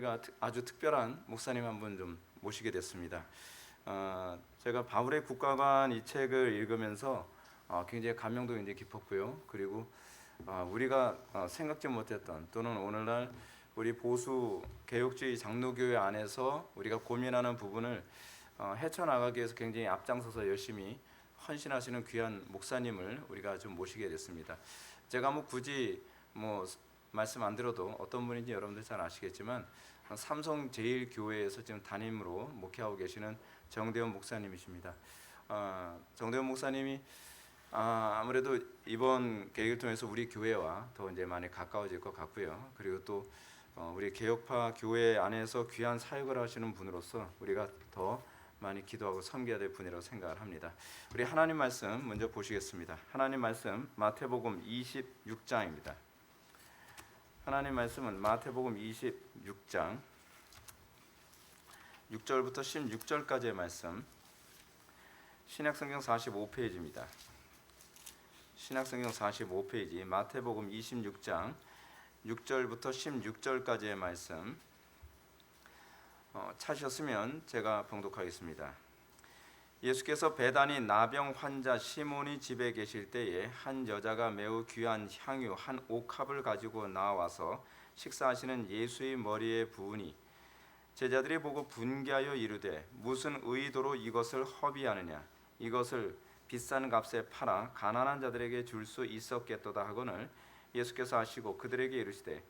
우리가 아주 특별한 목사님 한 분 좀 모시게 됐습니다. 제가 바울의 국가관 이 책을 읽으면서 굉장히 감명도 굉장히 깊었고요. 그리고 우리가 생각지 못했던 또는 오늘날 우리 보수 개혁주의 장로교회 안에서 우리가 고민하는 부분을 헤쳐나가기 위해서 굉장히 앞장서서 열심히 헌신하시는 귀한 목사님을 우리가 좀 모시게 됐습니다. 제가 굳이 말씀 안 드려도 어떤 분인지 여러분들 잘 아시겠지만 삼성제일교회에서 지금 담임으로 목회하고 계시는 정대원 목사님이십니다. 정대원 목사님이 아무래도 이번 계획을 통해서 우리 교회와 더 이제 많이 가까워질 것 같고요. 그리고 또 우리 개혁파 교회 안에서 귀한 사역을 하시는 분으로서 우리가 더 많이 기도하고 섬겨야 될 분이라고 생각을 합니다. 우리 하나님 말씀 먼저 보시겠습니다. 하나님 말씀 마태복음 26장입니다. 하나님 말씀은 마태복음 26장 6절부터 16절까지의 말씀, 신약성경 45페이지입니다. 신약성경 45페이지 마태복음 26장 6절부터 16절까지의 말씀 찾으셨으면 제가 봉독하겠습니다. 예수께서 베다니 나병 환자 시몬이 집에 계실 때에 한 여자가 매우 귀한 향유 한 옥합을 가지고 나와서 식사하시는 예수의 머리에 부으니 제자들이 보고 분개하여 이르되 무슨 의도로 이것을 허비하느냐, 이것을 비싼 값에 팔아 가난한 자들에게 줄 수 있었겠도다 하거늘 예수께서 하시고 그들에게 이르시되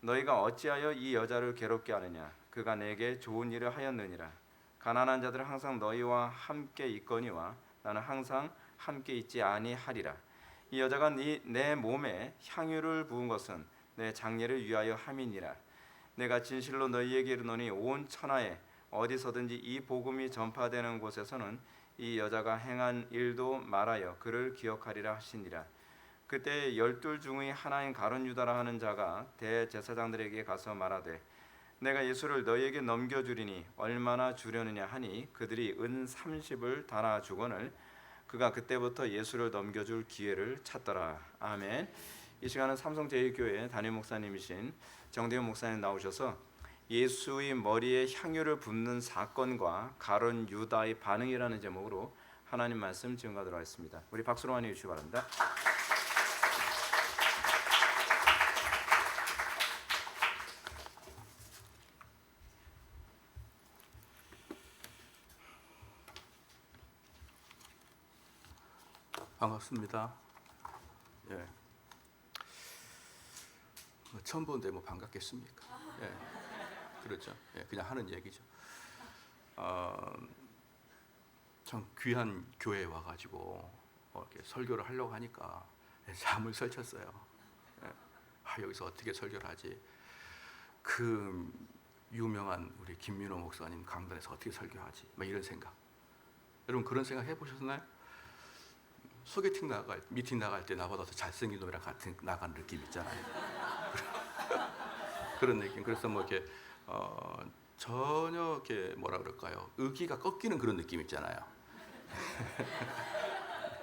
너희가 어찌하여 이 여자를 괴롭게 하느냐, 그가 내게 좋은 일을 하였느니라. 가난한 자들은 항상 너희와 함께 있거니와 나는 항상 함께 있지 아니하리라. 이 여자가 내 몸에 향유를 부은 것은 내 장례를 위하여 함이니라. 내가 진실로 너희에게 이르노니 온 천하에 어디서든지 이 복음이 전파되는 곳에서는 이 여자가 행한 일도 말하여 그를 기억하리라 하시니라. 그때 12 중의 하나인 가룟 유다라 하는 자가 대제사장들에게 가서 말하되 내가 예수를 너희에게 넘겨주리니 얼마나 주려느냐 하니 그들이 은 30을 달아 주거늘 그가 그때부터 예수를 넘겨줄 기회를 찾더라. 아멘. 이 시간은 삼성제일교회 담임 목사님이신 정대훈 목사님 나오셔서 예수의 머리에 향유를 붓는 사건과 가룟 유다의 반응이라는 제목으로 하나님 말씀 증거하도록 하겠습니다. 우리 박수로 환영해 주시기 바랍니다. 반갑습니다. 예. 처음 보는데 반갑겠습니까? 예. 그렇죠. 예. 그냥 하는 얘기죠. 참 귀한 교회에 와가지고 이렇게 설교를 하려고 하니까 잠을 설쳤어요. 예. 여기서 어떻게 설교를 하지? 그 유명한 우리 김민호 목사님 강단에서 어떻게 설교하지? 이런 생각. 여러분 그런 생각 해보셨나요? 소개팅 미팅 나갈 때 나보다 더 잘생긴 놈이랑 같은 나간 느낌 있잖아요. 그런 느낌. 그래서 이렇게 전혀 이렇게 뭐라 그럴까요? 의기가 꺾이는 그런 느낌 있잖아요.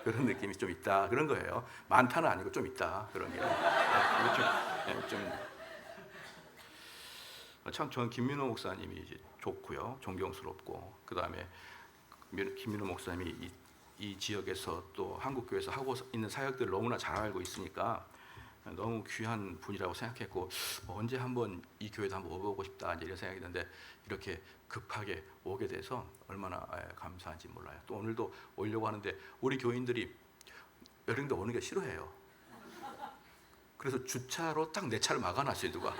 그런 느낌이 좀 있다 그런 거예요. 많다는 아니고 좀 있다 그런 게. 참 저는 김민호 목사님이 이제 좋고요, 존경스럽고 그 다음에 김민호 목사님이 이 지역에서 또 한국교회에서 하고 있는 사역들을 너무나 잘 알고 있으니까 너무 귀한 분이라고 생각했고 언제 한번 이 교회도 한번 오고 싶다 이런 생각이 있는데 이렇게 급하게 오게 돼서 얼마나 감사한지 몰라요. 또 오늘도 오려고 하는데 우리 교인들이 여름인데 오는 게 싫어해요. 그래서 주차로 딱 내 차를 막아놨어요. 누가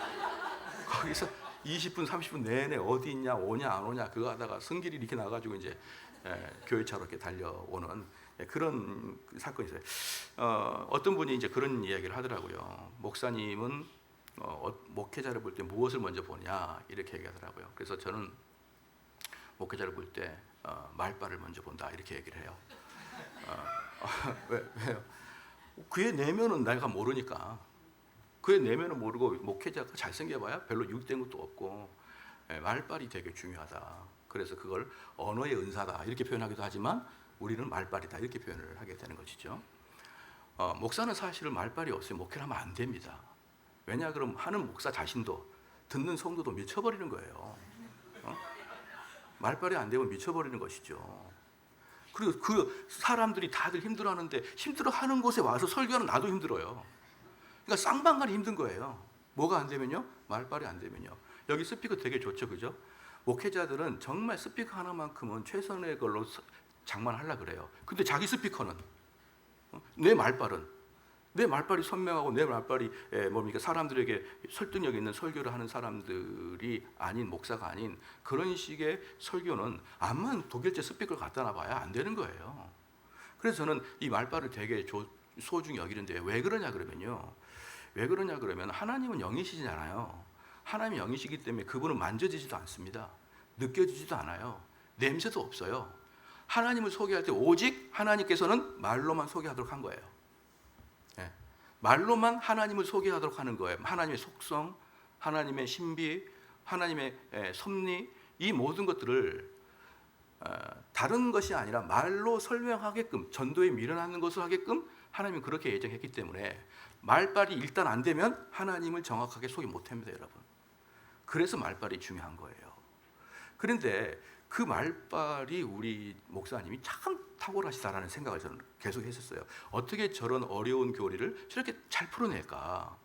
거기서 20분 30분 내내 어디 있냐 오냐 안 오냐 그거 하다가 승길이 이렇게 나가지고 이제 교회차로 이렇게 달려오는 그런 사건이 있어요. 어떤 분이 이제 그런 이야기를 하더라고요. 목사님은 목회자를 볼 때 무엇을 먼저 보냐 이렇게 얘기하더라고요. 그래서 저는 목회자를 볼 때 말빨을 먼저 본다 이렇게 얘기를 해요. 왜요? 그의 내면은 내가 모르니까. 그의 내면은 모르고 목회자가 잘생겨봐야 별로 유익된 것도 없고 말빨이 되게 중요하다. 그래서 그걸 언어의 은사다 이렇게 표현하기도 하지만 우리는 말빨이다 이렇게 표현을 하게 되는 것이죠. 목사는 사실은 말빨이 없으면 목회를 하면 안 됩니다. 왜냐 그럼 하는 목사 자신도 듣는 성도도 미쳐버리는 거예요. 말빨이 안 되면 미쳐버리는 것이죠. 그리고 그 사람들이 다들 힘들어하는데 힘들어하는 곳에 와서 설교하는 나도 힘들어요. 그러니까 쌍방간이 힘든 거예요. 뭐가 안 되면요? 말빨이 안 되면요. 여기 스피커 되게 좋죠, 그죠? 목회자들은 정말 스피커 하나만큼은 최선의 걸로 장만하려고 그래요. 근데 자기 스피커는 내 말빨이 선명하고 내 말빨이 뭡니까 사람들에게 설득력 있는 설교를 하는 사람들이 아닌 목사가 아닌 그런 식의 설교는 암만 독일제 스피커를 갖다 놔봐야 안 되는 거예요. 그래서 저는 이 말빨을 되게 소중히 여기는데 왜 그러냐 그러면 하나님은 영이시잖아요. 하나님이 영이시기 때문에 그분은 만져지지도 않습니다. 느껴지지도 않아요. 냄새도 없어요. 하나님을 소개할 때 오직 하나님께서는 말로만 소개하도록 한 거예요. 예. 말로만 하나님을 소개하도록 하는 거예요. 하나님의 속성, 하나님의 신비, 하나님의 섭리, 이 모든 것들을 다른 것이 아니라 말로 설명하게끔, 전도에 미련하는 것을 하게끔 하나님은 그렇게 예정했기 때문에 말빨이 일단 안 되면 하나님을 정확하게 소개 못합니다, 여러분. 그래서 말빨이 중요한 거예요. 그런데 그 말빨이 우리 목사님이 참 탁월하시다라는 생각을 저는 계속 했었어요. 어떻게 저런 어려운 교리를 저렇게 잘 풀어낼까?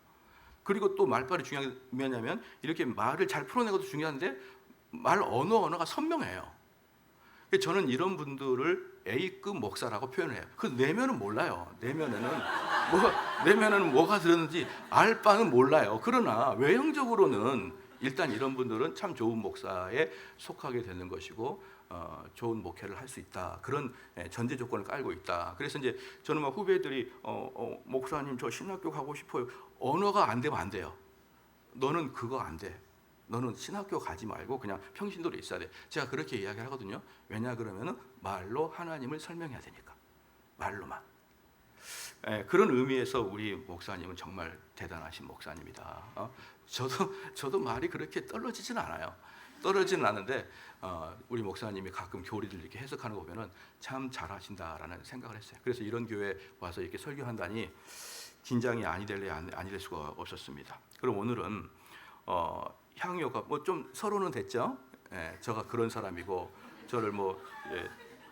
그리고 또 말빨이 중요한 게 뭐냐면 이렇게 말을 잘 풀어내는 것도 중요한데 말 언어가 선명해요. 저는 이런 분들을 A급 목사라고 표현을 해요. 그 내면은 몰라요. 내면에는 뭐가 들었는지 알 바는 몰라요. 그러나 외형적으로는 일단 이런 분들은 참 좋은 목사에 속하게 되는 것이고 좋은 목회를 할 수 있다. 그런 전제 조건을 깔고 있다. 그래서 이제 저는 막 후배들이 목사님 저 신학교 가고 싶어요. 언어가 안 되면 안 돼요. 너는 그거 안 돼. 너는 신학교 가지 말고 그냥 평신도로 있어야 돼. 제가 그렇게 이야기를 하거든요. 왜냐 그러면은 말로 하나님을 설명해야 되니까. 말로만. 그런 의미에서 우리 목사님은 정말 대단하신 목사님이다. 저도 말이 그렇게 떨어지진 않아요. 떨어지는 않는데 우리 목사님이 가끔 교리들 이렇게 해석하는 거 보면은 참 잘하신다라는 생각을 했어요. 그래서 이런 교회 와서 이렇게 설교한다니 긴장이 아니 될 수가 없었습니다. 그럼 오늘은 향유가 뭐 좀 서로는 됐죠. 저가 그런 사람이고 저를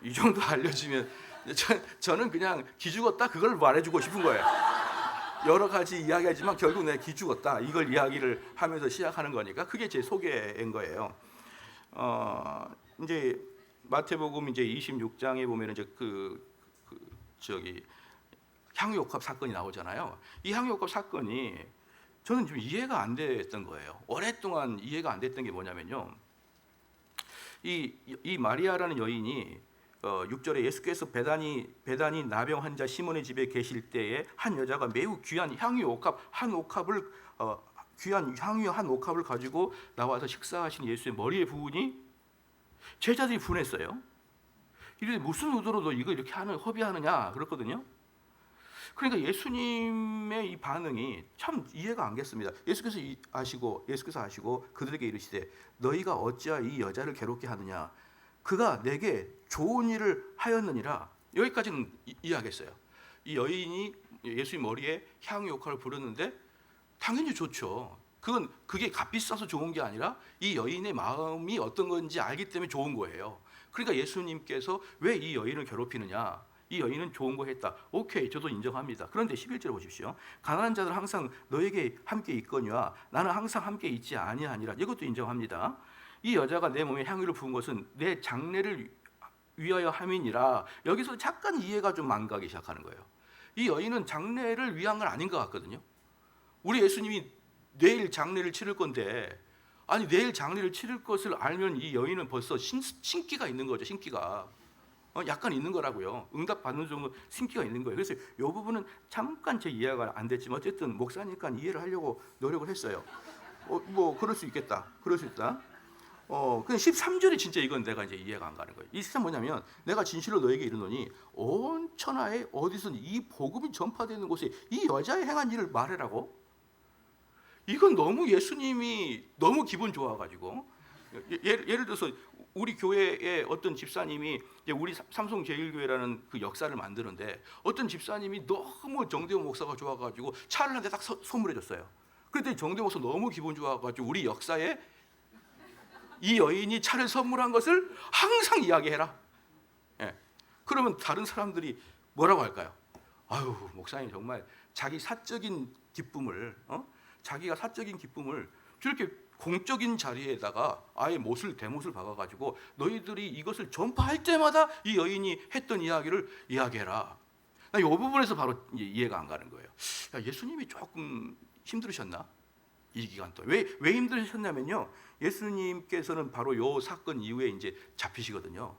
이 정도 알려주면 저는 그냥 기죽었다 그걸 말해주고 싶은 거예요. 여러 가지 이야기하지만 결국 내가 기죽었다 이걸 이야기를 하면서 시작하는 거니까 그게 제 소개인 거예요. 이제 마태복음 이제 26장에 보면 이제 향유옥합 사건이 나오잖아요. 이 향유옥합 사건이 저는 좀 이해가 안 됐던 거예요. 오랫동안 이해가 안 됐던 게 뭐냐면요. 이 마리아라는 여인이 6절에 예수께서 베다니 나병 환자 시몬의 집에 계실 때에 한 여자가 매우 귀한 향유옥합 한 옥합을 귀한 향유 한 옥합을 가지고 나와서 식사하신 예수의 머리에 부으니 제자들이 분했어요. 이래 무슨 의도로 너 이거 이렇게 허비하느냐 그랬거든요. 그러니까 예수님의 이 반응이 참 이해가 안 갔습니다. 예수께서 아시고 그들에게 이르시되 너희가 어찌하여 이 여자를 괴롭게 하느냐 그가 내게 좋은 일을 하였느니라. 여기까지는 이해하겠어요. 이 여인이 예수님 머리에 향유옥합을 부르는데 당연히 좋죠. 그게 값비싸서 좋은 게 아니라 이 여인의 마음이 어떤 건지 알기 때문에 좋은 거예요. 그러니까 예수님께서 왜 이 여인을 괴롭히느냐? 이 여인은 좋은 거 했다. 오케이, 저도 인정합니다. 그런데 11절 보십시오. 가난한 자들은 항상 너에게 함께 있거니와 나는 항상 함께 있지 아니하니라. 이것도 인정합니다. 이 여자가 내 몸에 향유를 부은 것은 내 장례를 위하여 함이니라. 여기서 잠깐 이해가 좀 망가기 시작하는 거예요. 이 여인은 장례를 위한 건 아닌 것 같거든요. 우리 예수님이 내일 장례를 치를 건데 아니 내일 장례를 치를 것을 알면 이 여인은 벌써 신기가 있는 거죠. 신기가 약간 있는 거라고요. 응답 받는 정도 신기가 있는 거예요. 그래서 이 부분은 잠깐 제 이해가 안 됐지만 어쨌든 목사니까 이해를 하려고 노력을 했어요. 뭐 그럴 수 있겠다. 그럴 수 있다. 근데 13절이 진짜 이건 내가 이제 이해가 안 가는 거예요. 이 13 뭐냐면 내가 진실로 너에게 이르노니 온 천하에 어디서 이 복음이 전파되는 곳에 이 여자의 행한 일을 말해라고. 이건 너무 예수님이 너무 기분 좋아가지고 예를 들어서 우리 교회에 어떤 집사님이 우리 삼성제일교회라는 그 역사를 만드는데 어떤 집사님이 너무 정대원 목사가 좋아가지고 차를 한 대 딱 선물해줬어요. 그랬더니 정대 목사 너무 기분 좋아가지고 우리 역사에 이 여인이 차를 선물한 것을 항상 이야기해라. 예. 그러면 다른 사람들이 뭐라고 할까요? 아유, 목사님 정말 자기 사적인 기쁨을 자기가 사적인 기쁨을 저렇게 공적인 자리에다가 아예 못을 대못을 박아가지고 너희들이 이것을 전파할 때마다 이 여인이 했던 이야기를 이야기해라. 나 이 부분에서 바로 이해가 안 가는 거예요. 야, 예수님이 조금 힘들으셨나? 이 기간 동안 왜 힘드셨냐면요. 예수님께서는 바로 요 사건 이후에 이제 잡히시거든요.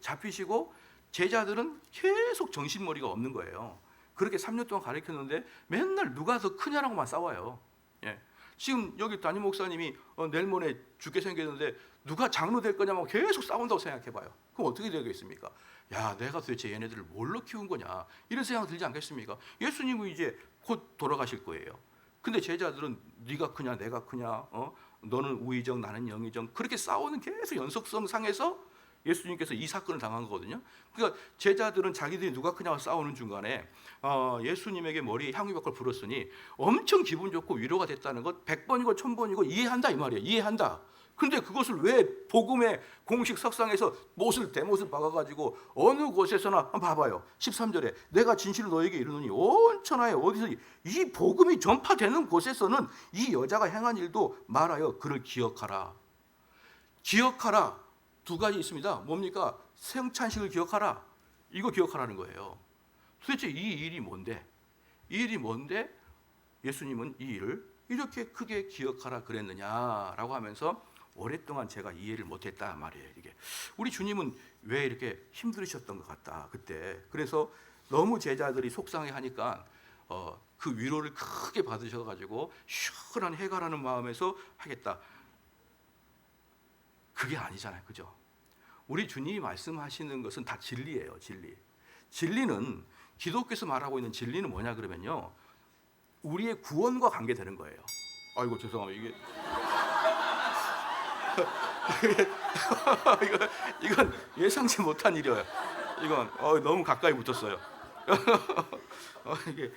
잡히시고 제자들은 계속 정신머리가 없는 거예요. 그렇게 3년 동안 가르쳤는데 맨날 누가 더 크냐라고만 싸워요. 예. 지금 여기 담임 목사님이 내일 모레 죽게 생겼는데 누가 장로 될 거냐고 계속 싸운다고 생각해봐요. 그럼 어떻게 되겠습니까? 야, 내가 도대체 얘네들을 뭘로 키운 거냐 이런 생각 들지 않겠습니까? 예수님은 이제 곧 돌아가실 거예요. 근데 제자들은 네가 크냐 내가 크냐 너는 우의정 나는 영의정 그렇게 싸우는 계속 연속성 상에서 예수님께서 이 사건을 당한 거거든요. 그러니까 제자들은 자기들이 누가 크냐고 싸우는 중간에 예수님에게 머리에 향유벽을 불었으니 엄청 기분 좋고 위로가 됐다는 것 100번이고 1000번이고 이해한다 이 말이에요. 이해한다. 근데 그것을 왜 복음의 공식 석상에서 못을 대못을 박아가지고 어느 곳에서나 한번 봐봐요. 13절에 내가 진실을 너에게 이르노니 온 천하에 어디서 이 복음이 전파되는 곳에서는 이 여자가 행한 일도 말하여 그를 기억하라. 기억하라. 두 가지 있습니다. 뭡니까? 생찬식을 기억하라. 이거 기억하라는 거예요. 도대체 이 일이 뭔데? 이 일이 뭔데 예수님은 이 일을 이렇게 크게 기억하라 그랬느냐라고 하면서 오랫동안 제가 이해를 못했다 말이에요. 이게 우리 주님은 왜 이렇게 힘들으셨던 것 같다 그때. 그래서 너무 제자들이 속상해하니까 그 위로를 크게 받으셔가지고 시원한 해가라는 마음에서 하겠다. 그게 아니잖아요, 그죠? 우리 주님이 말씀하시는 것은 다 진리예요, 진리. 진리는 기독교에서 말하고 있는 진리는 뭐냐 그러면요, 우리의 구원과 관계되는 거예요. 아이고 죄송합니다. 이건 예상치 못한 일이에요. 이건 너무 가까이 붙었어요. 이게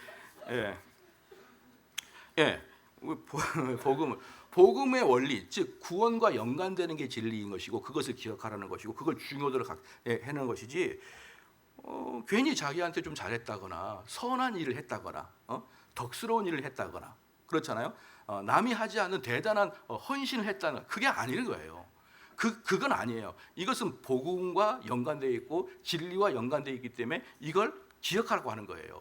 복음의 원리, 즉 구원과 연관되는 게 진리인 것이고 그것을 기억하라는 것이고 그걸 중요도를 해는 것이지. 괜히 자기한테 좀 잘했다거나 선한 일을 했다거나 덕스러운 일을 했다거나 그렇잖아요. 남이 하지 않는 대단한 헌신을 했다는 그게 아닌 거예요. 그건 아니에요. 이것은 복음과 연관되어 있고 진리와 연관되어 있기 때문에 이걸 기억하라고 하는 거예요.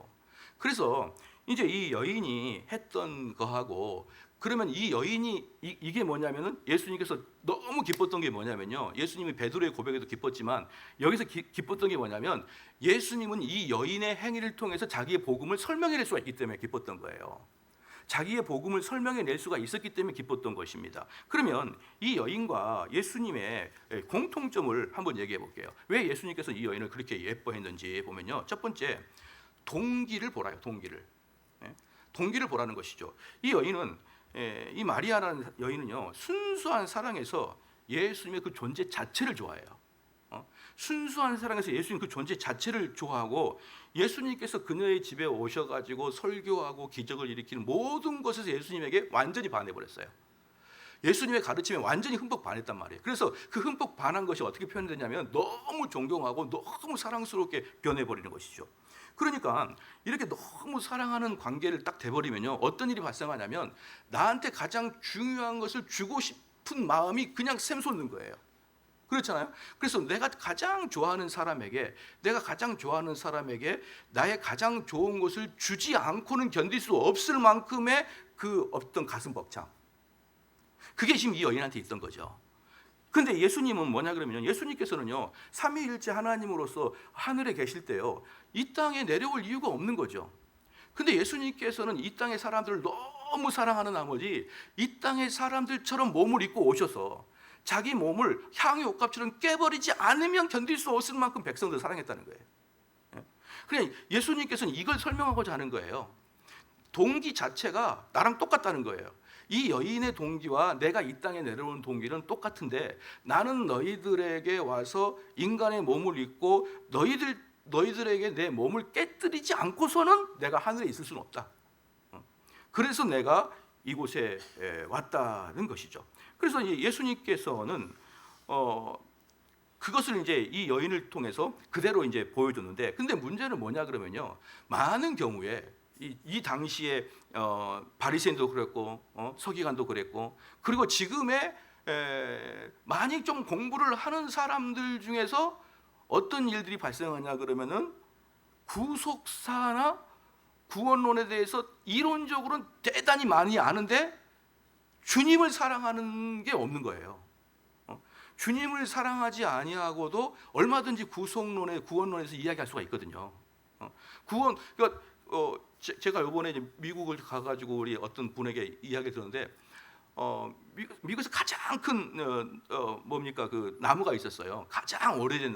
그래서 이제 이 여인이 했던 거하고 그러면 이 여인이 이게 뭐냐면은 예수님께서 너무 기뻤던 게 뭐냐면요. 예수님이 베드로의 고백에도 기뻤지만 여기서 기뻤던 게 뭐냐면 예수님은 이 여인의 행위를 통해서 자기의 복음을 설명해낼 수가 있기 때문에 기뻤던 거예요. 자기의 복음을 설명해낼 수가 있었기 때문에 기뻤던 것입니다. 그러면 이 여인과 예수님의 공통점을 한번 얘기해 볼게요. 왜 예수님께서 이 여인을 그렇게 예뻐했는지 보면요. 첫 번째, 동기를 보라요. 동기를 보라는 것이죠. 이 여인은 이 마리아라는 여인은요, 순수한 사랑에서 예수님의 그 존재 자체를 좋아해요. 순수한 사랑에서 예수님 그 존재 자체를 좋아하고 예수님께서 그녀의 집에 오셔가지고 설교하고 기적을 일으키는 모든 것에서 예수님에게 완전히 반해버렸어요. 예수님의 가르침에 완전히 흠뻑 반했단 말이에요. 그래서 그 흠뻑 반한 것이 어떻게 표현되냐면 너무 존경하고 너무 사랑스럽게 변해버리는 것이죠. 그러니까 이렇게 너무 사랑하는 관계를 딱 돼버리면요, 어떤 일이 발생하냐면 나한테 가장 중요한 것을 주고 싶은 마음이 그냥 샘솟는 거예요. 그렇잖아요. 그래서 내가 가장 좋아하는 사람에게 나의 가장 좋은 것을 주지 않고는 견딜 수 없을 만큼의 그 어떤 가슴 벅참, 그게 지금 이 여인한테 있던 거죠. 근데 예수님은 뭐냐 그러면 예수님께서는요, 삼위일체 하나님으로서 하늘에 계실 때요, 이 땅에 내려올 이유가 없는 거죠. 근데 예수님께서는 이 땅의 사람들을 너무 사랑하는 나머지 이 땅의 사람들처럼 몸을 입고 오셔서 자기 몸을 향유 옥합처럼 깨버리지 않으면 견딜 수 없을 만큼 백성들을 사랑했다는 거예요. 그냥 예수님께서는 이걸 설명하고자 하는 거예요. 동기 자체가 나랑 똑같다는 거예요. 이 여인의 동기와 내가 이 땅에 내려오는 동기는 똑같은데 나는 너희들에게 와서 인간의 몸을 입고 너희들에게 내 몸을 깨뜨리지 않고서는 내가 하늘에 있을 수는 없다. 그래서 내가 이곳에 왔다는 것이죠. 그래서 예수님께서는 그것을 이제 이 여인을 통해서 그대로 이제 보여줬는데, 근데 문제는 뭐냐 그러면요, 많은 경우에 이 당시에 바리새인도 그랬고 서기관도 그랬고, 그리고 지금의 많이 좀 공부를 하는 사람들 중에서 어떤 일들이 발생하냐 그러면은 구속사나 구원론에 대해서 이론적으로는 대단히 많이 아는데 주님을 사랑하는 게 없는 거예요. 주님을 사랑하지 아니하고도 얼마든지 구속론에 구원론에서 이야기할 수가 있거든요. 구원, 그러니까 제가 이번에 이제 미국을 가가지고 우리 어떤 분에게 이야기 들었는데, 미국에서 가장 큰 뭡니까 그 나무가 있었어요. 가장 오래된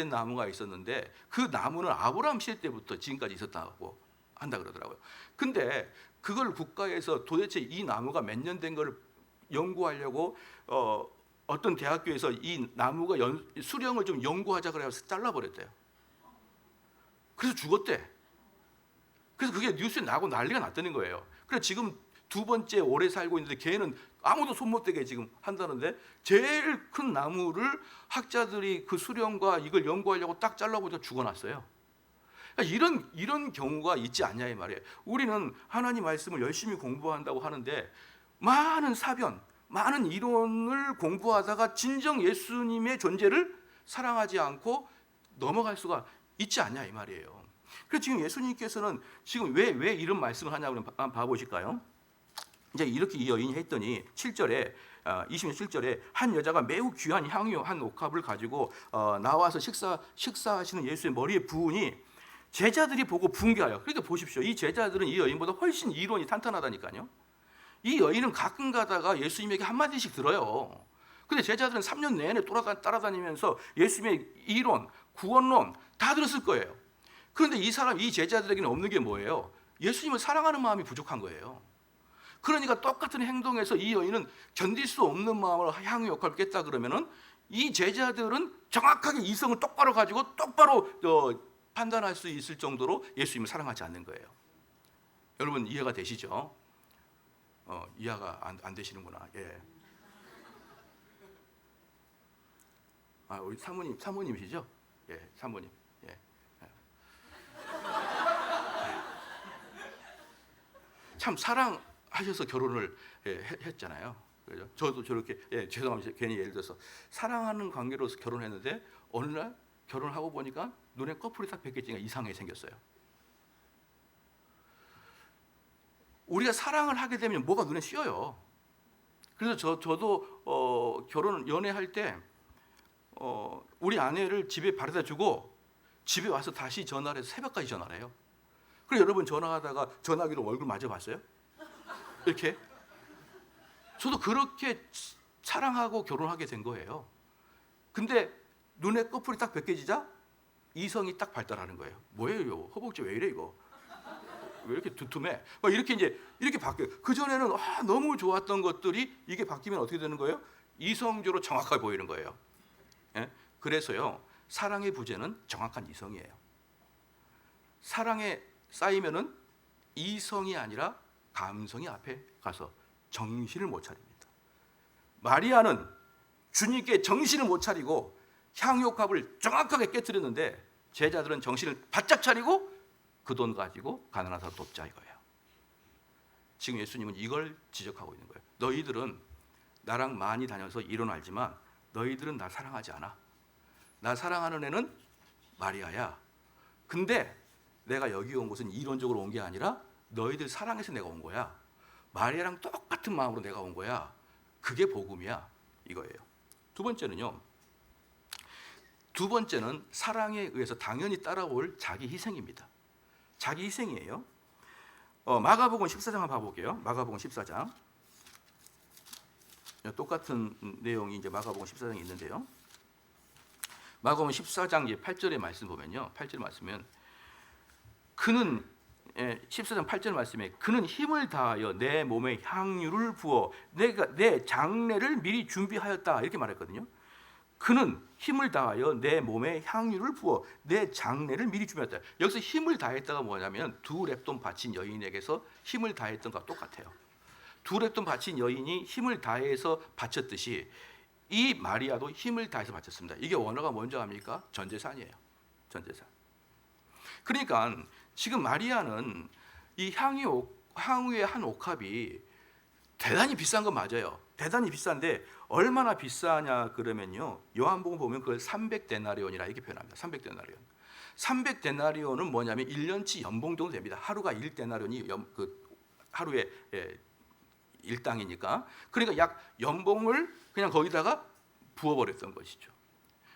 나무가 있었는데 그 나무는 아브라함 시대 때부터 지금까지 있었다고 한다 그러더라고요. 근데 그걸 국가에서 도대체 이 나무가 몇 년 된 걸 연구하려고 어떤 대학교에서 이 나무가 수령을 좀 연구하자 그래서 잘라버렸대요. 그래서 죽었대. 그래서 그게 뉴스에 나고 난리가 났다는 거예요. 그래서 지금 두 번째 오래 살고 있는데 걔는 아무도 손 못 대게 지금 한다는데, 제일 큰 나무를 학자들이 그 수령과 이걸 연구하려고 딱 잘라보자 죽어났어요. 그러니까 이런 경우가 있지 않냐 이 말이에요. 우리는 하나님 말씀을 열심히 공부한다고 하는데 많은 사변, 많은 이론을 공부하다가 진정 예수님의 존재를 사랑하지 않고 넘어갈 수가 있지 않냐 이 말이에요. 그래서 지금 예수님께서는 지금 왜 이런 말씀을 하냐고 한번 봐보실까요? 이제 이렇게 이 여인이 했더니 7절에 27절에 한 여자가 매우 귀한 향유 한 옥합을 가지고 나와서 식사하시는 예수의 머리에 부으니 제자들이 보고 분개하여. 그러니까 보십시오, 이 제자들은 이 여인보다 훨씬 이론이 탄탄하다니까요. 이 여인은 가끔 가다가 예수님에게 한마디씩 들어요. 근데 제자들은 3년 내내 따라다니면서 예수님의 이론, 구원론 다 들었을 거예요. 그런데 이 제자들에게는 없는 게 뭐예요? 예수님을 사랑하는 마음이 부족한 거예요. 그러니까 똑같은 행동에서 이 여인은 견딜 수 없는 마음으로 향유 역할을 깼다 그러면은 이 제자들은 정확하게 이성을 똑바로 가지고 똑바로 판단할 수 있을 정도로 예수님을 사랑하지 않는 거예요. 여러분 이해가 되시죠? 이해가 안 되시는구나. 예. 우리 사모님이시죠? 예, 사모님. 예. 참 사랑하셔서 결혼을 했잖아요. 그죠? 저도 저렇게 죄송합니다. 괜히 예를 들어서 사랑하는 관계로서 결혼했는데 어느 날 결혼하고 보니까 눈에 커플이 딱 뵙겠지가 이상하게 생겼어요. 우리가 사랑을 하게 되면 뭐가 눈에 씌어요. 그래서 저도 연애할 때 우리 아내를 집에 바래다 주고 집에 와서 다시 전화를 해서 새벽까지 전화를 해요. 그래서 여러분 전화하다가 전화기로 얼굴 맞아 봤어요? 이렇게. 저도 그렇게 사랑하고 결혼하게 된 거예요. 근데 눈에 커플이 딱 벗겨지자 이성이 딱 발달하는 거예요. 뭐예요? 허벅지 왜 이래 이거? 왜 이렇게 두툼해? 막 이렇게 바뀌어요. 그 전에는 너무 좋았던 것들이 이게 바뀌면 어떻게 되는 거예요? 이성적으로 정확하게 보이는 거예요. 예? 그래서요, 사랑의 부재는 정확한 이성이에요. 사랑에 쌓이면은 이성이 아니라 감성이 앞에 가서 정신을 못 차립니다. 마리아는 주님께 정신을 못 차리고 향유옥합을 정확하게 깨뜨렸는데 제자들은 정신을 바짝 차리고 그 돈 가지고 가난하다 돕자 이거예요. 지금 예수님은 이걸 지적하고 있는 거예요. 너희들은 나랑 많이 다녀서 이론 알지만 너희들은 나 사랑하지 않아. 나 사랑하는 애는 마리아야. 근데 내가 여기 온 것은 이론적으로 온 게 아니라 너희들 사랑해서 내가 온 거야. 마리아랑 똑같은 마음으로 내가 온 거야. 그게 복음이야 이거예요. 두 번째는 사랑에 의해서 당연히 따라올 자기 희생입니다. 자기 희생이에요. 마가복음 14장 한번 봐볼게요. 마가복음 14장. 똑같은 내용이 이제 마가복음 14장에 있는데요. 마가복음 14장 이제 8절의 말씀 보면요. 8절 말씀은 그는 14장 8절 말씀에 그는 힘을 다하여 내 몸에 향유를 부어 내 장례를 미리 준비하였다 이렇게 말했거든요. 그는 힘을 다하여 내 몸에 향유를 부어 내 장례를 미리 준비했다. 여기서 힘을 다했다가 뭐냐면 두 렙돈 바친 여인에게서 힘을 다했던 것과 똑같아요. 두 렙돈 바친 여인이 힘을 다해서 바쳤듯이 이 마리아도 힘을 다해서 바쳤습니다. 이게 원어가 뭔지 압니까? 전재산이에요. 전재산. 그러니까 지금 마리아는 이 향유의 한 옥합이 대단히 비싼 건 맞아요. 대단히 비싼데 얼마나 비싸냐 그러면요. 요한복음 보면 그걸 300데나리온이라 이렇게 표현합니다. 300데나리온. 300데나리온은 뭐냐면 1년치 연봉 정도 됩니다. 하루가 1데나리온이 하루에 일당이니까. 그러니까 약 연봉을 그냥 거기다가 부어버렸던 것이죠.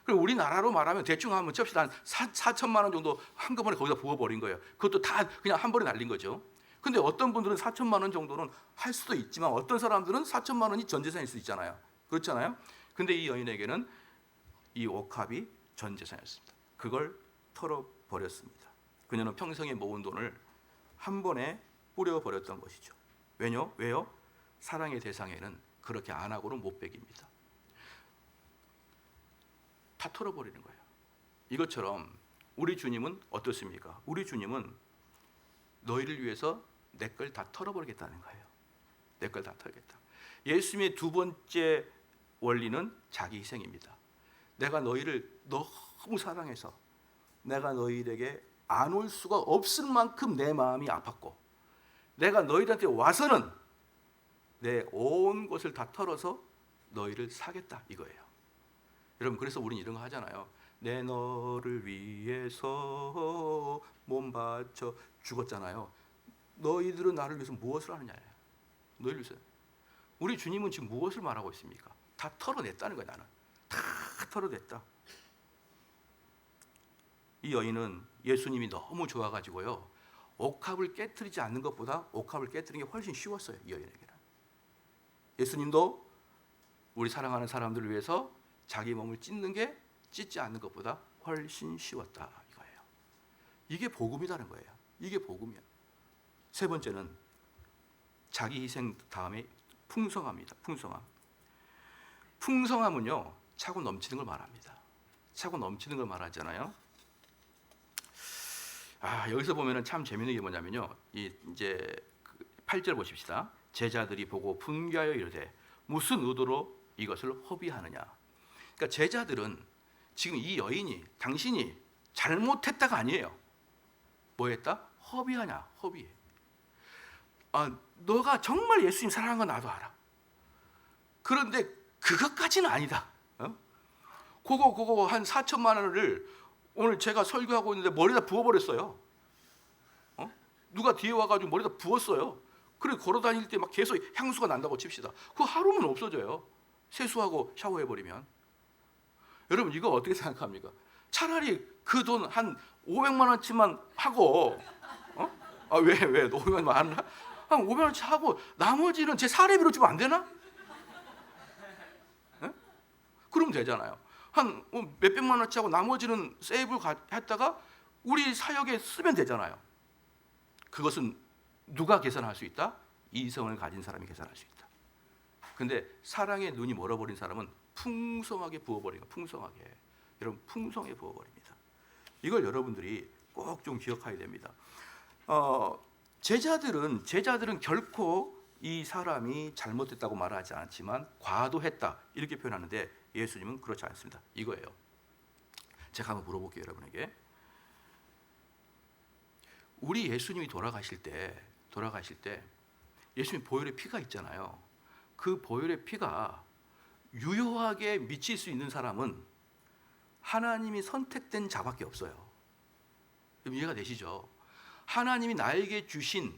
그리고 우리나라로 말하면 대충 한번 칩시다. 한 4천만 원 정도 한꺼번에 거기다 부어버린 거예요. 그것도 다 그냥 한 번에 날린 거죠. 근데 어떤 분들은 4천만 원 정도는 할 수도 있지만 어떤 사람들은 4천만 원이 전 재산일 수 있잖아요. 그렇잖아요. 근데 이 여인에게는 이 옥합이 전 재산이었습니다. 그걸 털어버렸습니다. 그녀는 평생에 모은 돈을 한 번에 뿌려버렸던 것이죠. 왜요? 사랑의 대상에는 그렇게 안 하고는 못 베깁니다. 다 털어버리는 거예요. 이것처럼 우리 주님은 어떻습니까? 우리 주님은 너희를 위해서 내 걸 다 털어버리겠다는 거예요. 내 걸 다 털겠다. 예수님의 두 번째 원리는 자기 희생입니다. 내가 너희를 너무 사랑해서 내가 너희에게 안 올 수가 없을 만큼 내 마음이 아팠고 내가 너희들한테 와서는 내 온 것을 다 털어서 너희를 사겠다 이거예요. 여러분 그래서 우리는 이런 거 하잖아요. 내 너를 위해서 몸 바쳐 죽었잖아요. 너희들은 나를 위해서 무엇을 하느냐예요. 너희를 위해서. 우리 주님은 지금 무엇을 말하고 있습니까? 다 털어냈다는 거예요. 나는 다 털어냈다. 이 여인은 예수님이 너무 좋아가지고요. 옥합을 깨트리지 않는 것보다 옥합을 깨트리는 게 훨씬 쉬웠어요. 이 여인에게는. 예수님도 우리 사랑하는 사람들을 위해서 자기 몸을 찢지 않는 것보다 훨씬 쉬웠다 이거예요. 이게 복음이라는 거예요. 이게 복음이야. 세 번째는 자기 희생 다음에 풍성함입니다. 풍성함은요 차고 넘치는 걸 말합니다. 차고 넘치는 걸 말하잖아요. 여기서 보면은 참 재밌는 게 뭐냐면요. 이제 8절 보십시다. 제자들이 보고 분개하여 이르되 무슨 의도로 이것을 허비하느냐. 그러니까 제자들은 지금 이 여인이 당신이 잘못했다가 아니에요. 뭐 했다? 허비하냐? 허비. 너가 정말 예수님 사랑하는 건 나도 알아. 그런데 그것까지는 아니다. 그거 한 4천만 원을 오늘 제가 설교하고 있는데 머리에다 부어버렸어요. 누가 뒤에 와가지고 머리에다 부었어요. 그래 걸어 다닐 때 막 계속 향수가 난다고 칩시다. 그거 하루면 없어져요. 세수하고 샤워해버리면. 여러분 이거 어떻게 생각합니까? 차라리 그 돈 한 500만 원치만 하고 왜 500만 원 하나? 한 500만 원치 하고 나머지는 제 사례비로 주면 안 되나? 그러면 되잖아요. 한 몇백만 원치 하고 나머지는 세이브를 했다가 우리 사역에 쓰면 되잖아요. 그것은 누가 계산할 수 있다? 이성을 가진 사람이 계산할 수 있다. 근데 사랑의 눈이 멀어버린 사람은 풍성하게 부어버린 거예요. 풍성하게. 여러분 풍성하게 부어버립니다. 이걸 여러분들이 꼭 좀 기억해야 됩니다. 제자들은 결코 이 사람이 잘못했다고 말하지 않지만 과도했다 이렇게 표현하는데 예수님은 그렇지 않습니다. 이거예요. 제가 한번 물어볼게요, 여러분에게. 우리 예수님이 돌아가실 때 예수님 보혈의 피가 있잖아요. 그 보혈의 피가 유효하게 미칠 수 있는 사람은 하나님이 선택된 자밖에 없어요. 이해가 되시죠? 하나님이 나에게 주신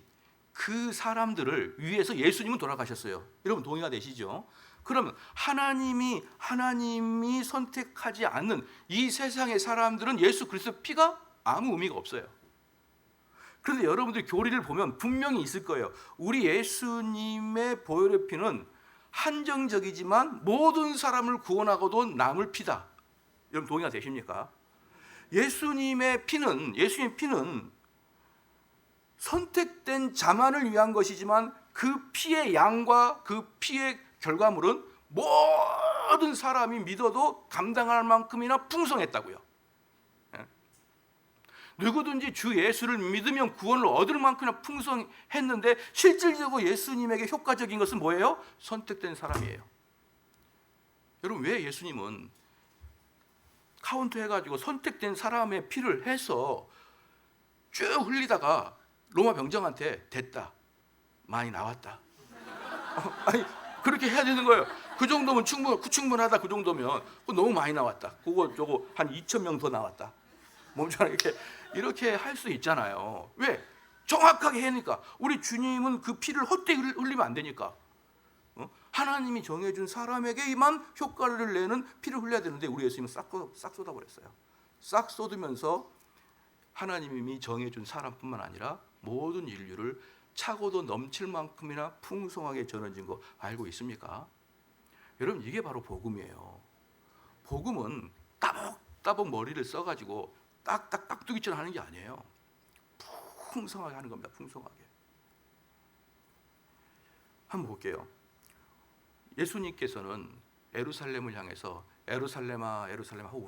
그 사람들을 위해서 예수님은 돌아가셨어요. 여러분 동의가 되시죠? 그러면 하나님이 선택하지 않는 이 세상의 사람들은 예수 그리스도의 피가 아무 의미가 없어요. 그런데 여러분들 교리를 보면 분명히 있을 거예요. 우리 예수님의 보혈의 피는 한정적이지만 모든 사람을 구원하고도 남을 피다. 여러분 동의가 되십니까? 예수님의 피는 선택된 자만을 위한 것이지만 그 피의 양과 그 피의 결과물은 모든 사람이 믿어도 감당할 만큼이나 풍성했다고요. 예? 누구든지 주 예수를 믿으면 구원을 얻을 만큼이나 풍성했는데 실질적으로 예수님에게 효과적인 것은 뭐예요? 선택된 사람이에요. 여러분, 왜 예수님은 카운트 해가지고 선택된 사람의 피를 해서 쭉 흘리다가 로마 병정한테 됐다, 많이 나왔다, 아니 그렇게 해야 되는 거예요. 그 정도면 충분하다. 그 정도면 너무 많이 나왔다. 그거 저거 한 2,000명 더 나왔다. 몸처럼 이렇게 할 수 있잖아요. 왜? 정확하게 해니까. 우리 주님은 그 피를 헛되이 흘리면 안 되니까. 하나님이 정해준 사람에게만 효과를 내는 피를 흘려야 되는데 우리 예수님은 싹 쏟아버렸어요. 싹 쏟으면서 하나님이 정해준 사람뿐만 아니라 모든 인류를 차고도 넘칠 만큼이나 풍성하게 전해진 거 알고 있습니까? 여러분, 이게 바로 복음이에요. 복음은 따복 머리를 써가지고 딱딱 깍두기처럼 하는 게 아니에요. 풍성하게 하는 겁니다. 풍성하게. 한번 볼게요. 예수님께서는 예루살렘을 향해서 예루살렘아 예루살렘아 하고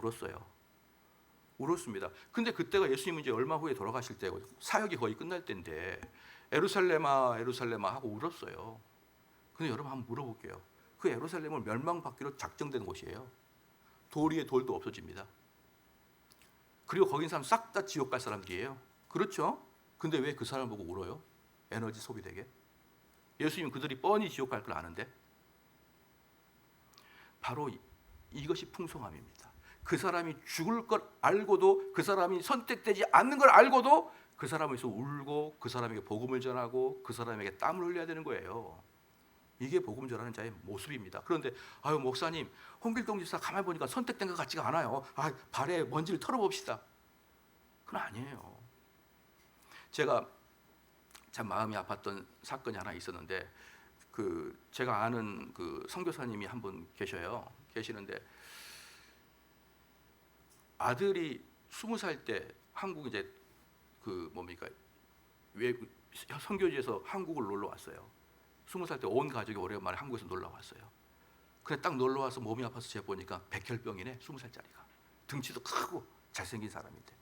울었습니다. 근데 그때가 예수님은 이제 얼마 후에 돌아가실 때고 사역이 거의 끝날 때인데 예루살렘아 예루살렘아 하고 울었어요. 근데 여러분 한번 물어볼게요. 그 예루살렘을 멸망받기로 작정된 곳이에요. 돌 위에 돌도 없어집니다. 그리고 거기 있는 사람 싹 다 지옥 갈 사람들이에요. 그렇죠? 근데 왜 그 사람 보고 울어요? 에너지 소비되게. 예수님은 그들이 뻔히 지옥 갈 걸 아는데. 바로 이것이 풍성함입니다. 그 사람이 죽을 걸 알고도, 그 사람이 선택되지 않는 걸 알고도 그 사람에서 울고 그 사람에게 복음을 전하고 그 사람에게 땀을 흘려야 되는 거예요. 이게 복음 전하는 자의 모습입니다. 그런데 아유 목사님, 홍길동 집사 가만히 보니까 선택된 것 같지가 않아요. 발에 먼지를 털어봅시다. 그건 아니에요. 제가 참 마음이 아팠던 사건이 하나 있었는데, 제가 아는 선교사님이 한 분 계시는데 아들이 20살 때 한국 이제 선교지에서 한국을 놀러 왔어요. 20살 때 온 가족이 오랜만에 한국에서 놀러 왔어요. 근데 딱 놀러 와서 몸이 아파서 제가 보니까 백혈병이네. 20살짜리가 등치도 크고 잘생긴 사람인데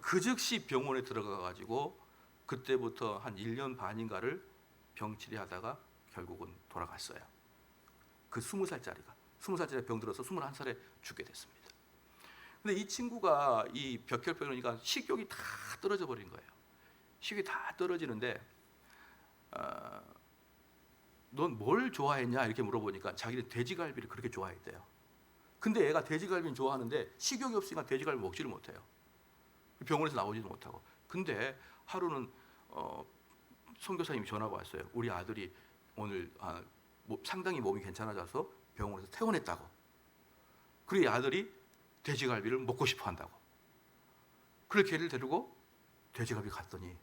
그 즉시 병원에 들어가 가지고 그때부터 한 1년 반인가를 병치레하다가 결국은 돌아갔어요. 그 20살짜리가 병 들어서 21살에 죽게 됐습니다. 근데 이 친구가 이 벽혈병이니까 식욕이 다 떨어져 버린 거예요. 식욕이 다 떨어지는데 넌 뭘 좋아했냐 이렇게 물어보니까 자기는 돼지갈비를 그렇게 좋아했대요. 근데 애가 돼지갈비는 좋아하는데 식욕이 없으니까 돼지갈비 먹지를 못해요. 병원에서 나오지도 못하고. 근데 하루는 선교사님이 전화가 왔어요. 우리 아들이 오늘 상당히 몸이 괜찮아져서 병원에서 퇴원했다고. 그리고 이 아들이 돼지갈비를 먹고 싶어 한다고. 그래서 걔를 데리고 돼지갈비 갔더니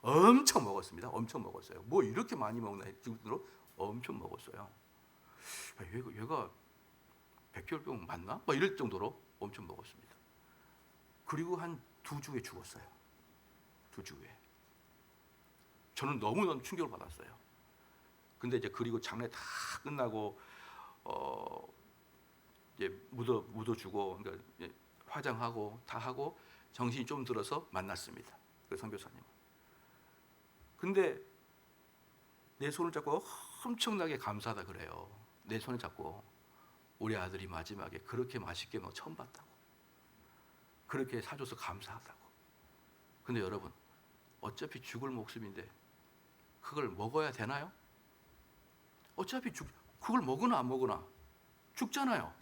엄청 먹었습니다. 엄청 먹었어요. 뭐 이렇게 많이 먹나 정도로 엄청 먹었어요. 얘가 백혈병 맞나? 막 이럴 정도로 엄청 먹었습니다. 그리고 한 2주에 죽었어요. 2주에. 저는 너무너무 충격을 받았어요. 근데 이제 그리고 장례 다 끝나고 이제 묻어주고 그러니까 이제 화장하고 다 하고 정신이 좀 들어서 만났습니다. 그 선교사님. 근데 내 손을 잡고 엄청나게 감사하다 그래요. 내 손을 잡고 우리 아들이 마지막에 그렇게 맛있게 너 처음 봤다고. 그렇게 사줘서 감사하다고. 근데 여러분, 어차피 죽을 목숨인데 그걸 먹어야 되나요? 어차피 그걸 먹으나 안 먹으나 죽잖아요.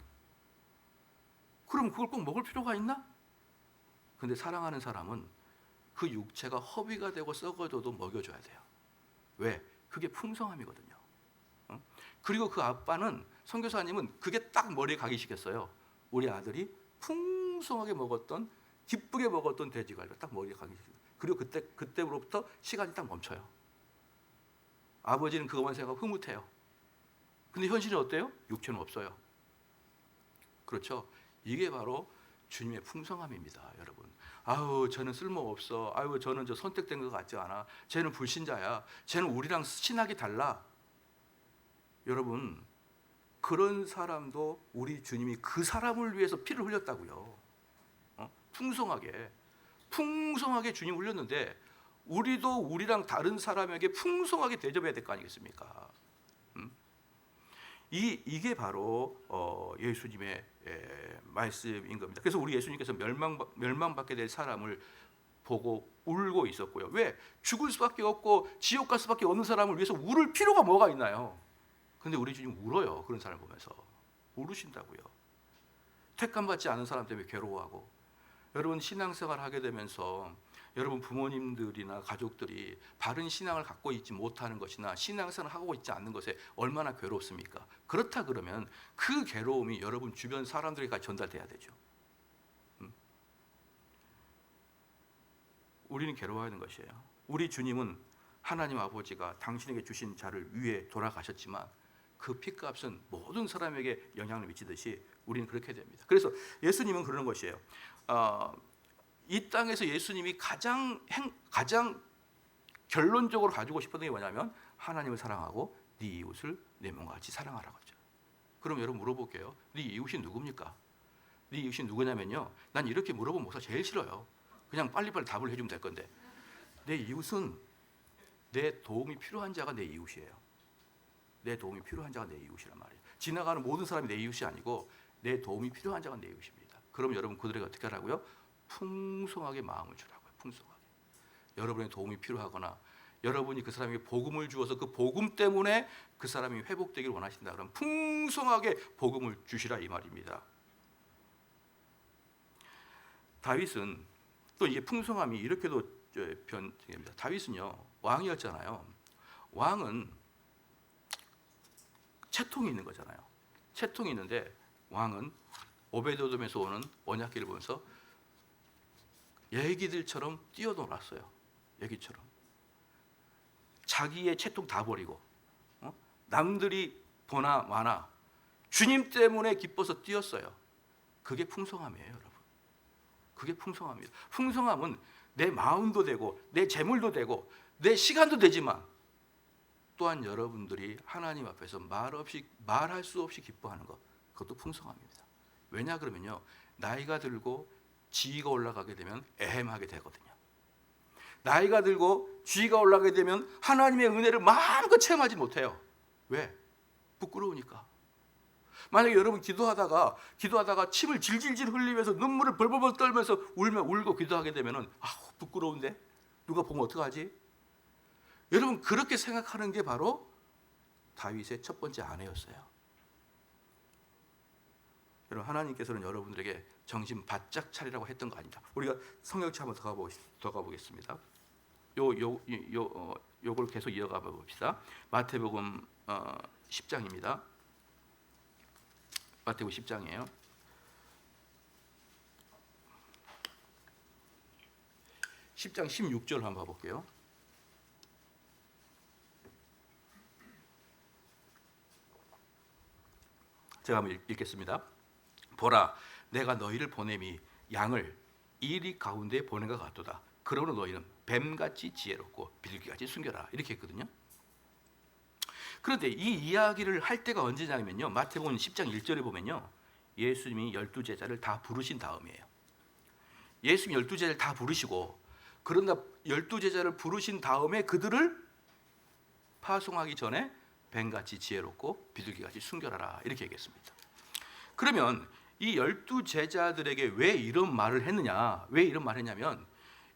그럼 그걸 꼭 먹을 필요가 있나? 근데 사랑하는 사람은 그 육체가 허비가 되고 썩어져도 먹여줘야 돼요. 왜? 그게 풍성함이거든요. 그리고 그 아빠는, 선교사님은 그게 딱 머리에 가기 시켰어요. 우리 아들이 풍성하게 먹었던, 기쁘게 먹었던 돼지갈비가 딱 머리에 가기 시켰어요. 그리고 그때로부터 시간이 딱 멈춰요. 아버지는 그것만 생각하고 흐뭇해요. 근데 현실은 어때요? 육체는 없어요. 그렇죠? 이게 바로 주님의 풍성함입니다, 여러분. 아우, 저는 쓸모없어. 아유, 저는 선택된 것 같지 않아. 쟤는 불신자야. 쟤는 우리랑 신학이 달라. 여러분, 그런 사람도 우리 주님이 그 사람을 위해서 피를 흘렸다고요. 풍성하게 주님 흘렸는데 우리도 우리랑 다른 사람에게 풍성하게 대접해야 될 거 아니겠습니까? 이게 바로 예수님의 말씀인 겁니다. 그래서 우리 예수님께서 멸망받게 될 사람을 보고 울고 있었고요. 왜? 죽을 수밖에 없고 지옥 갈 수밖에 없는 사람을 위해서 울을 필요가 뭐가 있나요? 근데 우리 주님 울어요. 그런 사람을 보면서 울으신다고요. 택감받지 않은 사람 때문에 괴로워하고, 여러분 신앙생활 하게 되면서 여러분 부모님들이나 가족들이 바른 신앙을 갖고 있지 못하는 것이나 신앙생활을 하고 있지 않는 것에 얼마나 괴롭습니까? 그렇다 그러면 그 괴로움이 여러분 주변 사람들에게 전달돼야 되죠. 우리는 괴로워하는 것이에요. 우리 주님은 하나님 아버지가 당신에게 주신 자를 위해 돌아가셨지만 그 피값은 모든 사람에게 영향을 미치듯이 우리는 그렇게 됩니다. 그래서 예수님은 그러는 것이에요. 이 땅에서 예수님이 가장 결론적으로 가지고 싶었던 게 뭐냐면 하나님을 사랑하고 네 이웃을 내 몸과 같이 사랑하라고 하죠. 그럼 여러분 물어볼게요. 네 이웃이 누굽니까? 네 이웃이 누구냐면요, 난 이렇게 물어보면 목사 제일 싫어요. 그냥 빨리빨리 답을 해주면 될 건데, 내 이웃은 내 도움이 필요한 자가 내 이웃이에요. 내 도움이 필요한 자가 내 이웃이란 말이에요. 지나가는 모든 사람이 내 이웃이 아니고 내 도움이 필요한 자가 내 이웃입니다. 그럼 여러분 그들에게 어떻게 하라고요? 풍성하게 마음을 주라고요. 풍성하게. 여러분의 도움이 필요하거나 여러분이 그 사람에게 복음을 주어서 그 복음 때문에 그 사람이 회복되기를 원하신다 그러면 풍성하게 복음을 주시라 이 말입니다. 다윗은 또 이게 풍성함이 이렇게도 변합니다. 다윗은요 왕이었잖아요. 왕은 채통이 있는 거잖아요. 채통이 있는데 왕은 오베드에돔에서 오는 언약궤를 보면서 애기들처럼 뛰어놀았어요. 애기처럼. 자기의 채통 다 버리고 남들이 보나 마나 주님 때문에 기뻐서 뛰었어요. 그게 풍성함이에요, 여러분. 그게 풍성함입니다. 풍성함은 내 마음도 되고 내 재물도 되고 내 시간도 되지만 또한 여러분들이 하나님 앞에서 말할 수 없이 기뻐하는 것, 그것도 풍성함입니다. 왜냐 그러면요, 나이가 들고 지위가 올라가게 되면 애헴하게 되거든요. 나이가 들고 지위가 올라가게 되면 하나님의 은혜를 마음껏 체험하지 못해요. 왜? 부끄러우니까. 만약에 여러분 기도하다가 침을 질질질 흘리면서 눈물을 벌벌 떨면서 울고 기도하게 되면은 부끄러운데 누가 보면 어떡하지? 여러분 그렇게 생각하는 게 바로 다윗의 첫 번째 아내였어요. 여러분 하나님께서는 여러분들에게 정신 바짝 차리라고 했던 거 아닙니다. 우리가 성경책 한번 더 가보겠습니다. 요걸 계속 이어가 봅시다. 마태복음 10장입니다. 마태복음 10장이에요. 10장 16절 한번 봐볼게요. 제가 한번 읽겠습니다. 보라, 내가 너희를 보냄이 양을 이리 가운데 보낸 것 같도다. 그러므로 너희는 뱀같이 지혜롭고 비둘기같이 숨겨라. 이렇게 했거든요. 그런데 이 이야기를 할 때가 언제냐면요, 마태복음 10장 1절에 보면요, 예수님이 12제자를 다 부르신 다음이에요. 예수님이 12제자를 다 부르시고, 그런다 12제자를 부르신 다음에 그들을 파송하기 전에 뱀같이 지혜롭고 비둘기같이 숨겨라라 이렇게 얘기했습니다. 그러면 이 12제자들에게 왜 이런 말을 했느냐? 왜 이런 말을 했냐면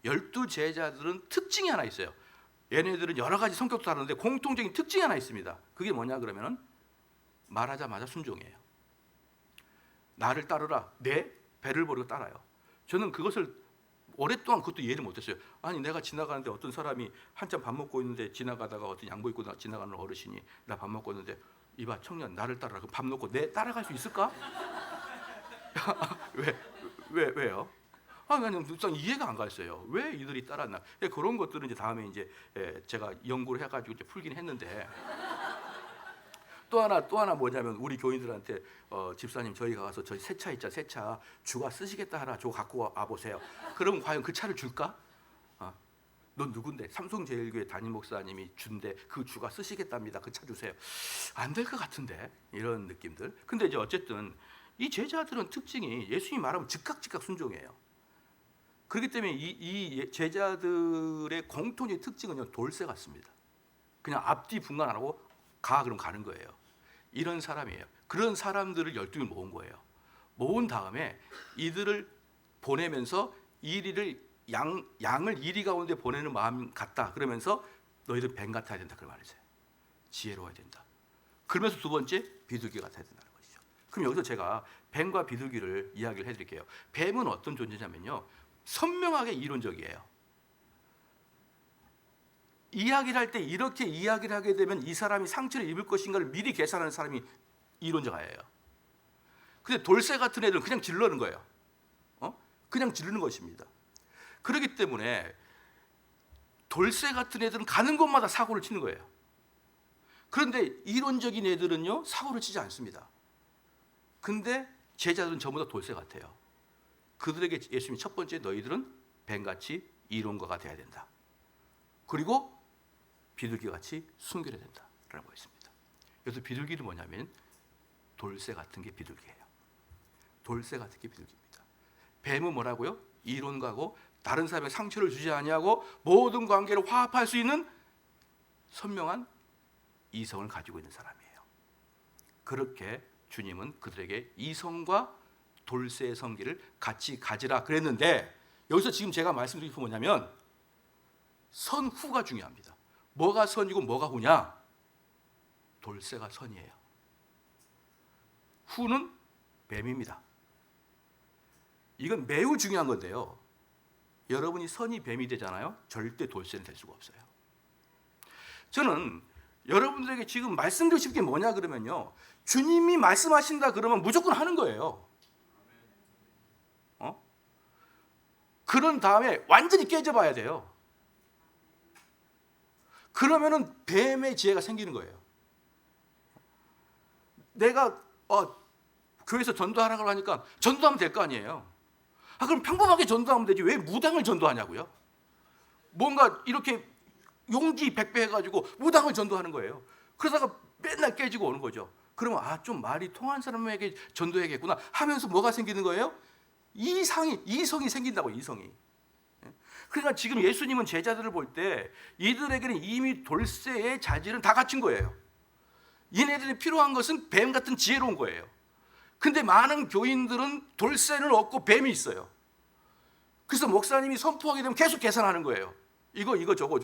12제자들은 특징이 하나 있어요. 얘네들은 여러 가지 성격도 다른데 공통적인 특징이 하나 있습니다. 그게 뭐냐 그러면은 말하자마자 순종이에요. 나를 따르라. 내 배를 버리고 따라요. 저는 그것을 오랫동안 그것도 이해를 못했어요. 아니 내가 지나가는데 어떤 사람이 한참 밥 먹고 있는데 지나가다가 어떤 양복 입고 지나가는 어르신이 나 밥 먹고 있는데 이봐 청년 나를 따라라. 밥 먹고 내 따라갈 수 있을까? 왜요? 나는 일단 이해가 안 갔어요. 왜 이들이 따랐나? 그런 것들은 이제 다음에 이제 제가 연구를 해가지고 이제 풀긴 했는데 또 하나 뭐냐면 우리 교인들한테 집사님 저희가 가서 저희 새 차 있자 새 차 주가 쓰시겠다 하라 저거 갖고 와 보세요. 그러면 과연 그 차를 줄까? 넌 누군데? 삼성제일교회 담임 목사님이 준대. 그 주가 쓰시겠답니다. 그 차 주세요. 안 될 것 같은데 이런 느낌들. 근데 이제 어쨌든 이 제자들은 특징이 예수님이 말하면 즉각 순종해요. 그렇기 때문에 이 제자들의 공통의 특징은요, 돌쇠 같습니다. 그냥 앞뒤 분간 안 하고 그럼 가는 거예요. 이런 사람이에요. 그런 사람들을 12명 모은 거예요. 모은 다음에 이들을 보내면서 이리를 양을 이리 가운데 보내는 마음 같다. 그러면서 너희들 뱀 같아야 된다. 그 말이죠. 지혜로워야 된다. 그러면서 두 번째 비둘기 같아야 된다는 것이죠. 그럼 여기서 제가 뱀과 비둘기를 이야기를 해드릴게요. 뱀은 어떤 존재냐면요, 선명하게 이론적이에요. 이야기를 할 때 이렇게 이야기를 하게 되면 이 사람이 상처를 입을 것인가를 미리 계산하는 사람이 이론자예요. 근데 돌쇠 같은 애들은 그냥 질르는 거예요. 그냥 지르는 것입니다. 그렇기 때문에 돌쇠 같은 애들은 가는 곳마다 사고를 치는 거예요. 그런데 이론적인 애들은요, 사고를 치지 않습니다. 근데 제자들은 전부 다 돌쇠 같아요. 그들에게 예수님이 첫 번째, 너희들은 뱀같이 이론가가 돼야 된다. 그리고 비둘기같이 순결해야 된다라고 했습니다. 그래서 비둘기는 뭐냐면 돌쇠 같은 게 비둘기예요. 돌쇠 같은 게 비둘기입니다. 뱀은 뭐라고요? 이론가고 다른 사람에게 상처를 주지 아니하고 모든 관계를 화합할 수 있는 선명한 이성을 가지고 있는 사람이에요. 그렇게 주님은 그들에게 이성과 돌쇠의 성기를 같이 가지라 그랬는데, 여기서 지금 제가 말씀드린 게 뭐냐면 선후가 중요합니다. 뭐가 선이고 뭐가 후냐? 돌쇠가 선이에요. 후는 뱀입니다. 이건 매우 중요한 건데요, 여러분이 선이 뱀이 되잖아요. 절대 돌쇠는 될 수가 없어요. 저는 여러분들에게 지금 말씀드리고 싶은 게 뭐냐 그러면요, 주님이 말씀하신다 그러면 무조건 하는 거예요. 그런 다음에 완전히 깨져봐야 돼요. 그러면은 뱀의 지혜가 생기는 거예요. 내가 교회에서 전도하라고 하니까 전도하면 될 거 아니에요. 그럼 평범하게 전도하면 되지 왜 무당을 전도하냐고요? 뭔가 이렇게 용기 백배 해가지고 무당을 전도하는 거예요. 그러다가 맨날 깨지고 오는 거죠. 그러면 좀 말이 통한 사람에게 전도해야겠구나 하면서 뭐가 생기는 거예요? 이성이 생긴다고. 이성이. 그러니까 지금 예수님은 제자들을 볼 때 이들에게는 이미 돌쇠의 자질은 다 갖춘 거예요. 얘네들이 필요한 것은 뱀 같은 지혜로운 거예요. 근데 많은 교인들은 돌쇠는 없고 뱀이 있어요. 그래서 목사님이 선포하게 되면 계속 계산하는 거예요. 이거 저거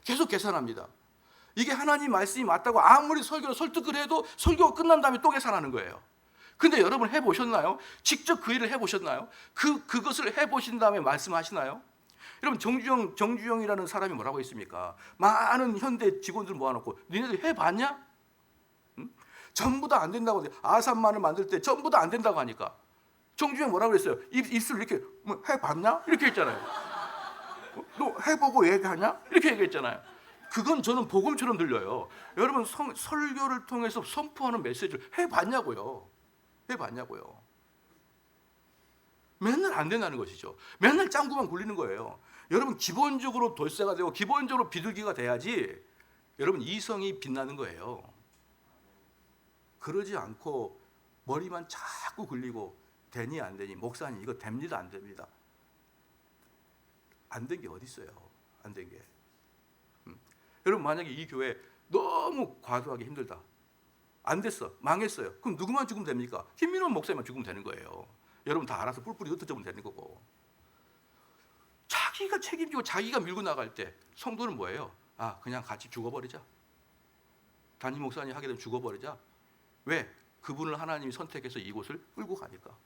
계속 계산합니다. 이게 하나님 말씀이 맞다고 아무리 설교를 설득을 해도 설교가 끝난 다음에 또 계산하는 거예요. 근데 여러분 해보셨나요? 직접 그 일을 해보셨나요? 그것을 해보신 다음에 말씀하시나요? 여러분 정주영이라는 사람이 뭐라고 했습니까? 많은 현대 직원들 모아놓고 니네들 해봤냐? 응? 전부 다 안 된다고. 아산만을 만들 때 전부 다 안 된다고 하니까 정주영 뭐라고 그랬어요? 입술 이렇게 해봤냐? 이렇게 했잖아요. 너 해보고 얘기하냐? 이렇게 얘기했잖아요. 그건 저는 복음처럼 들려요. 여러분 설교를 통해서 선포하는 메시지를 해봤냐고요. 맨날 안 된다는 것이죠. 맨날 짱구만 굴리는 거예요. 여러분 기본적으로 돌쇠가 되고 기본적으로 비둘기가 돼야지 여러분 이성이 빛나는 거예요. 그러지 않고 머리만 자꾸 굴리고 되니 안 되니, 목사님 이거 됩니다 안 됩니다. 안 된 게 어디 있어요? 안 된 게. 여러분 만약에 이 교회 너무 과도하게 힘들다, 안 됐어, 망했어요. 그럼 누구만 죽으면 됩니까? 김민원 목사님만 죽으면 되는 거예요. 여러분 다 알아서 뿔뿔이 흩어지면 되는 거고. 자기가 책임지고 자기가 밀고 나갈 때 성도는 뭐예요? 그냥 같이 죽어버리자. 담임 목사님 하게 되면 죽어버리자. 왜? 그분을 하나님이 선택해서 이곳을 끌고 가니까.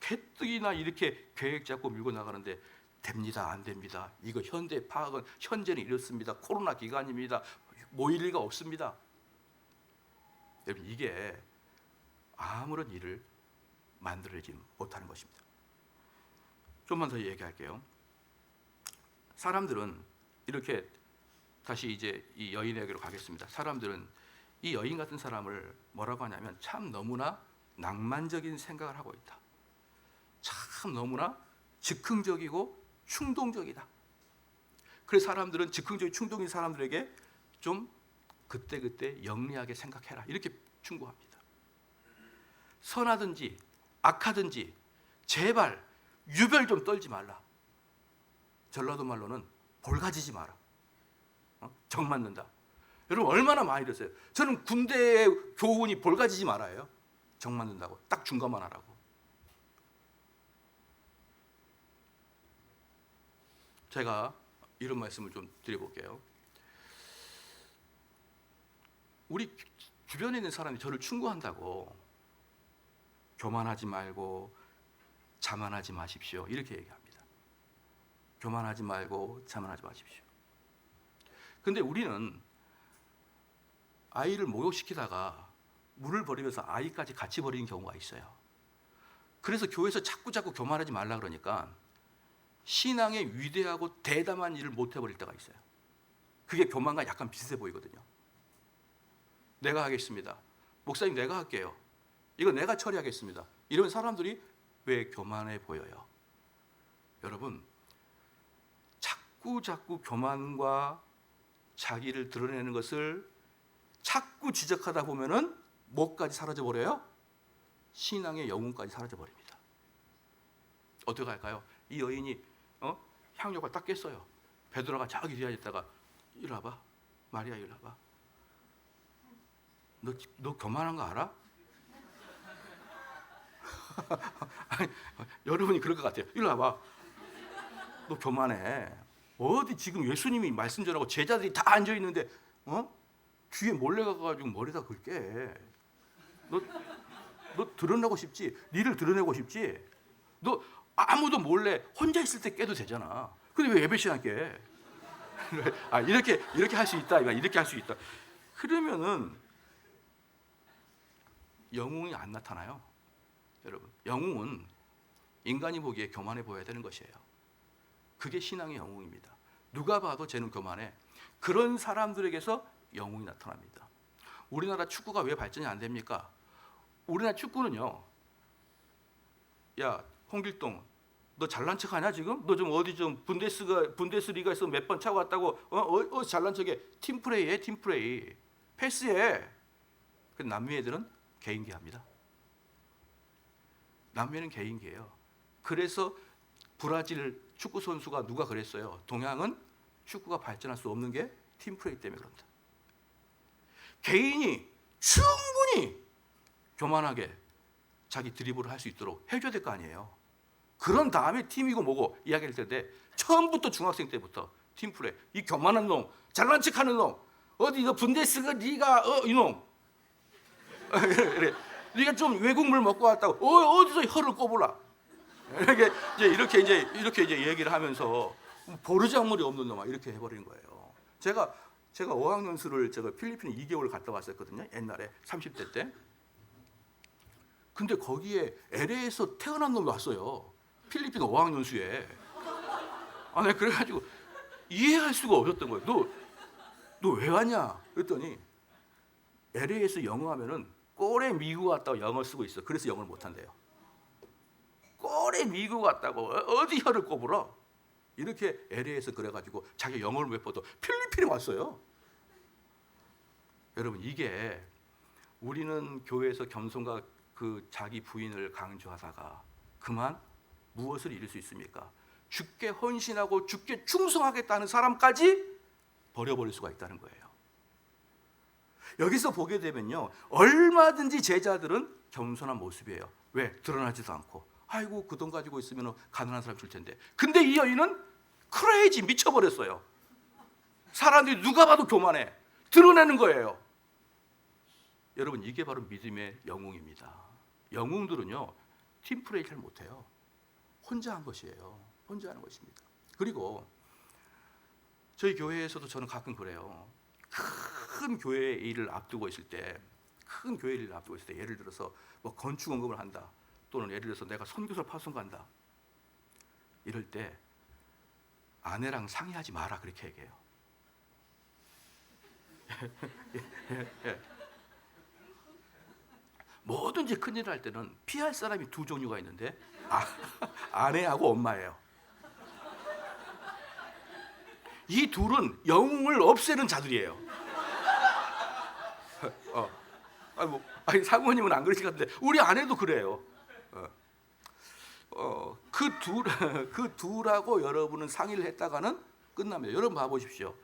개뜨기나 이렇게 계획 잡고 밀고 나가는데 됩니다 안 됩니다. 이거 현대 파악은 현재는 이렇습니다. 코로나 기간입니다. 모일 리가 없습니다. 여러분 이게 아무런 일을 만들어내지 못하는 것입니다. 좀만 더 얘기할게요. 사람들은 이렇게 다시 이제 이 여인에게로 가겠습니다. 사람들은 이 여인 같은 사람을 뭐라고 하냐면 참 너무나 낭만적인 생각을 하고 있다. 참 너무나 즉흥적이고 충동적이다. 그래서 사람들은 즉흥적인 충동인 사람들에게 좀 그때그때 영리하게 생각해라 이렇게 충고합니다. 선하든지 악하든지 제발 유별 좀 떨지 말라. 전라도 말로는 볼 가지지 마라. 정 맞는다. 여러분 얼마나 많이 들었어요. 저는 군대의 교훈이 볼 가지지 말아요. 정 맞는다고. 딱 중간만 하라고. 제가 이런 말씀을 좀 드려볼게요. 우리 주변에 있는 사람이 저를 충고한다고 교만하지 말고 자만하지 마십시오 이렇게 얘기합니다. 교만하지 말고 자만하지 마십시오. 근데 우리는 아이를 목욕시키다가 물을 버리면서 아이까지 같이 버리는 경우가 있어요. 그래서 교회에서 자꾸 교만하지 말라 그러니까 신앙의 위대하고 대담한 일을 못 해버릴 때가 있어요. 그게 교만과 약간 비슷해 보이거든요. 내가 하겠습니다. 목사님 내가 할게요. 이거 내가 처리하겠습니다. 이러면 사람들이 왜 교만해 보여요? 여러분 자꾸 교만과 자기를 드러내는 것을 자꾸 지적하다 보면은 뭐까지 사라져 버려요? 신앙의 영혼까지 사라져 버립니다. 어떻게 할까요? 이 여인이 향료가 딱 깼어요. 베드로가 저기 뒤에 있다가 이리 와봐. 마리아 이리 와봐. 너 교만한 거 알아? 아니, 여러분이 그럴 것 같아요. 이리 와봐. 너 교만해. 어디 지금 예수님이 말씀 전하고 제자들이 다 앉아 있는데 뒤에 몰래 가가지고 머리다 긁게. 너 드러내고 싶지? 니를 드러내고 싶지? 너 아무도 몰래 혼자 있을 때 깨도 되잖아. 근데 왜 예배 시간 깨? 이렇게 할 수 있다. 이렇게 할 수 있다. 그러면은 영웅이 안 나타나요. 여러분, 영웅은 인간이 보기에 교만해 보여야 되는 것이에요. 그게 신앙의 영웅입니다. 누가 봐도 쟤는 교만해. 그런 사람들에게서 영웅이 나타납니다. 우리나라 축구가 왜 발전이 안 됩니까? 우리나라 축구는요. 야, 홍길동, 너 잘난 척하냐 지금? 너 좀 어디 좀 분데스리가에서 몇 번 차고 왔다고 잘난 척해? 팀플레이해, 팀플레이. 패스해. 그 남미 애들은 개인기합니다. 남미는 개인기예요. 그래서 브라질 축구 선수가 누가 그랬어요? 동양은 축구가 발전할 수 없는 게 팀플레이 때문에 그런다. 개인이 충분히 교만하게 자기 드리블을 할 수 있도록 해줘야 될 거 아니에요. 그런 다음에 팀이고 뭐고 이야기할 텐데 처음부터 중학생 때부터 팀플레이 이 교만한 놈, 잘난 척하는 놈, 어디 너 분데스가 리가 이놈, 그래. 네가 좀 외국물 먹고 왔다고 어디서 혀를 꼽으라. 이렇게 얘기를 하면서 버르장머리 없는 놈아 이렇게 해버리는 거예요. 제가 어학연수를 필리핀에 2개월 갔다 왔었거든요. 옛날에 30대 때. 근데 거기에 LA에서 태어난 놈이 왔어요. 필리핀 어학연수에. 내가 그래가지고 이해할 수가 없었던 거예요. 너 왜 왔냐? 그랬더니 LA에서 영어 하면은 꼴에 미국 왔다고 영어 쓰고 있어. 그래서 영어를 못한대요. 꼴에 미국 왔다고 어디 혀를 꼽으러? 이렇게 LA에서 그래가지고 자기 영어를 못 배워도 필리핀에 왔어요. 여러분 이게 우리는 교회에서 겸손과 그 자기 부인을 강조하다가 그만 무엇을 이룰 수 있습니까? 주께 헌신하고 주께 충성하겠다는 사람까지 버려버릴 수가 있다는 거예요. 여기서 보게 되면요, 얼마든지 제자들은 겸손한 모습이에요. 왜? 드러나지도 않고. 아이고 그 돈 가지고 있으면 가난한 사람 줄 텐데. 근데 이 여인은 크레이지 미쳐버렸어요. 사람들이 누가 봐도 교만해. 드러내는 거예요. 여러분 이게 바로 믿음의 영웅입니다. 영웅들은요 팀플레이 잘 못해요. 혼자 한 것이에요. 혼자 하는 것입니다. 그리고 저희 교회에서도 저는 가끔 그래요. 큰 교회 일을 앞두고 있을 때, 예를 들어서 뭐 건축 언급을 한다, 또는 예를 들어서 내가 선교사를 파송간다, 이럴 때 아내랑 상의하지 마라 그렇게 얘기해요. 예. 뭐든지 큰일을 할 때는 피할 사람이 두 종류가 있는데 아내하고 엄마예요. 이 둘은 영웅을 없애는 자들이에요. 아니 사모님은 안 그러실 것 같은데 우리 아내도 그래요. 그 둘하고 여러분은 상의를 했다가는 끝납니다. 여러분 봐보십시오.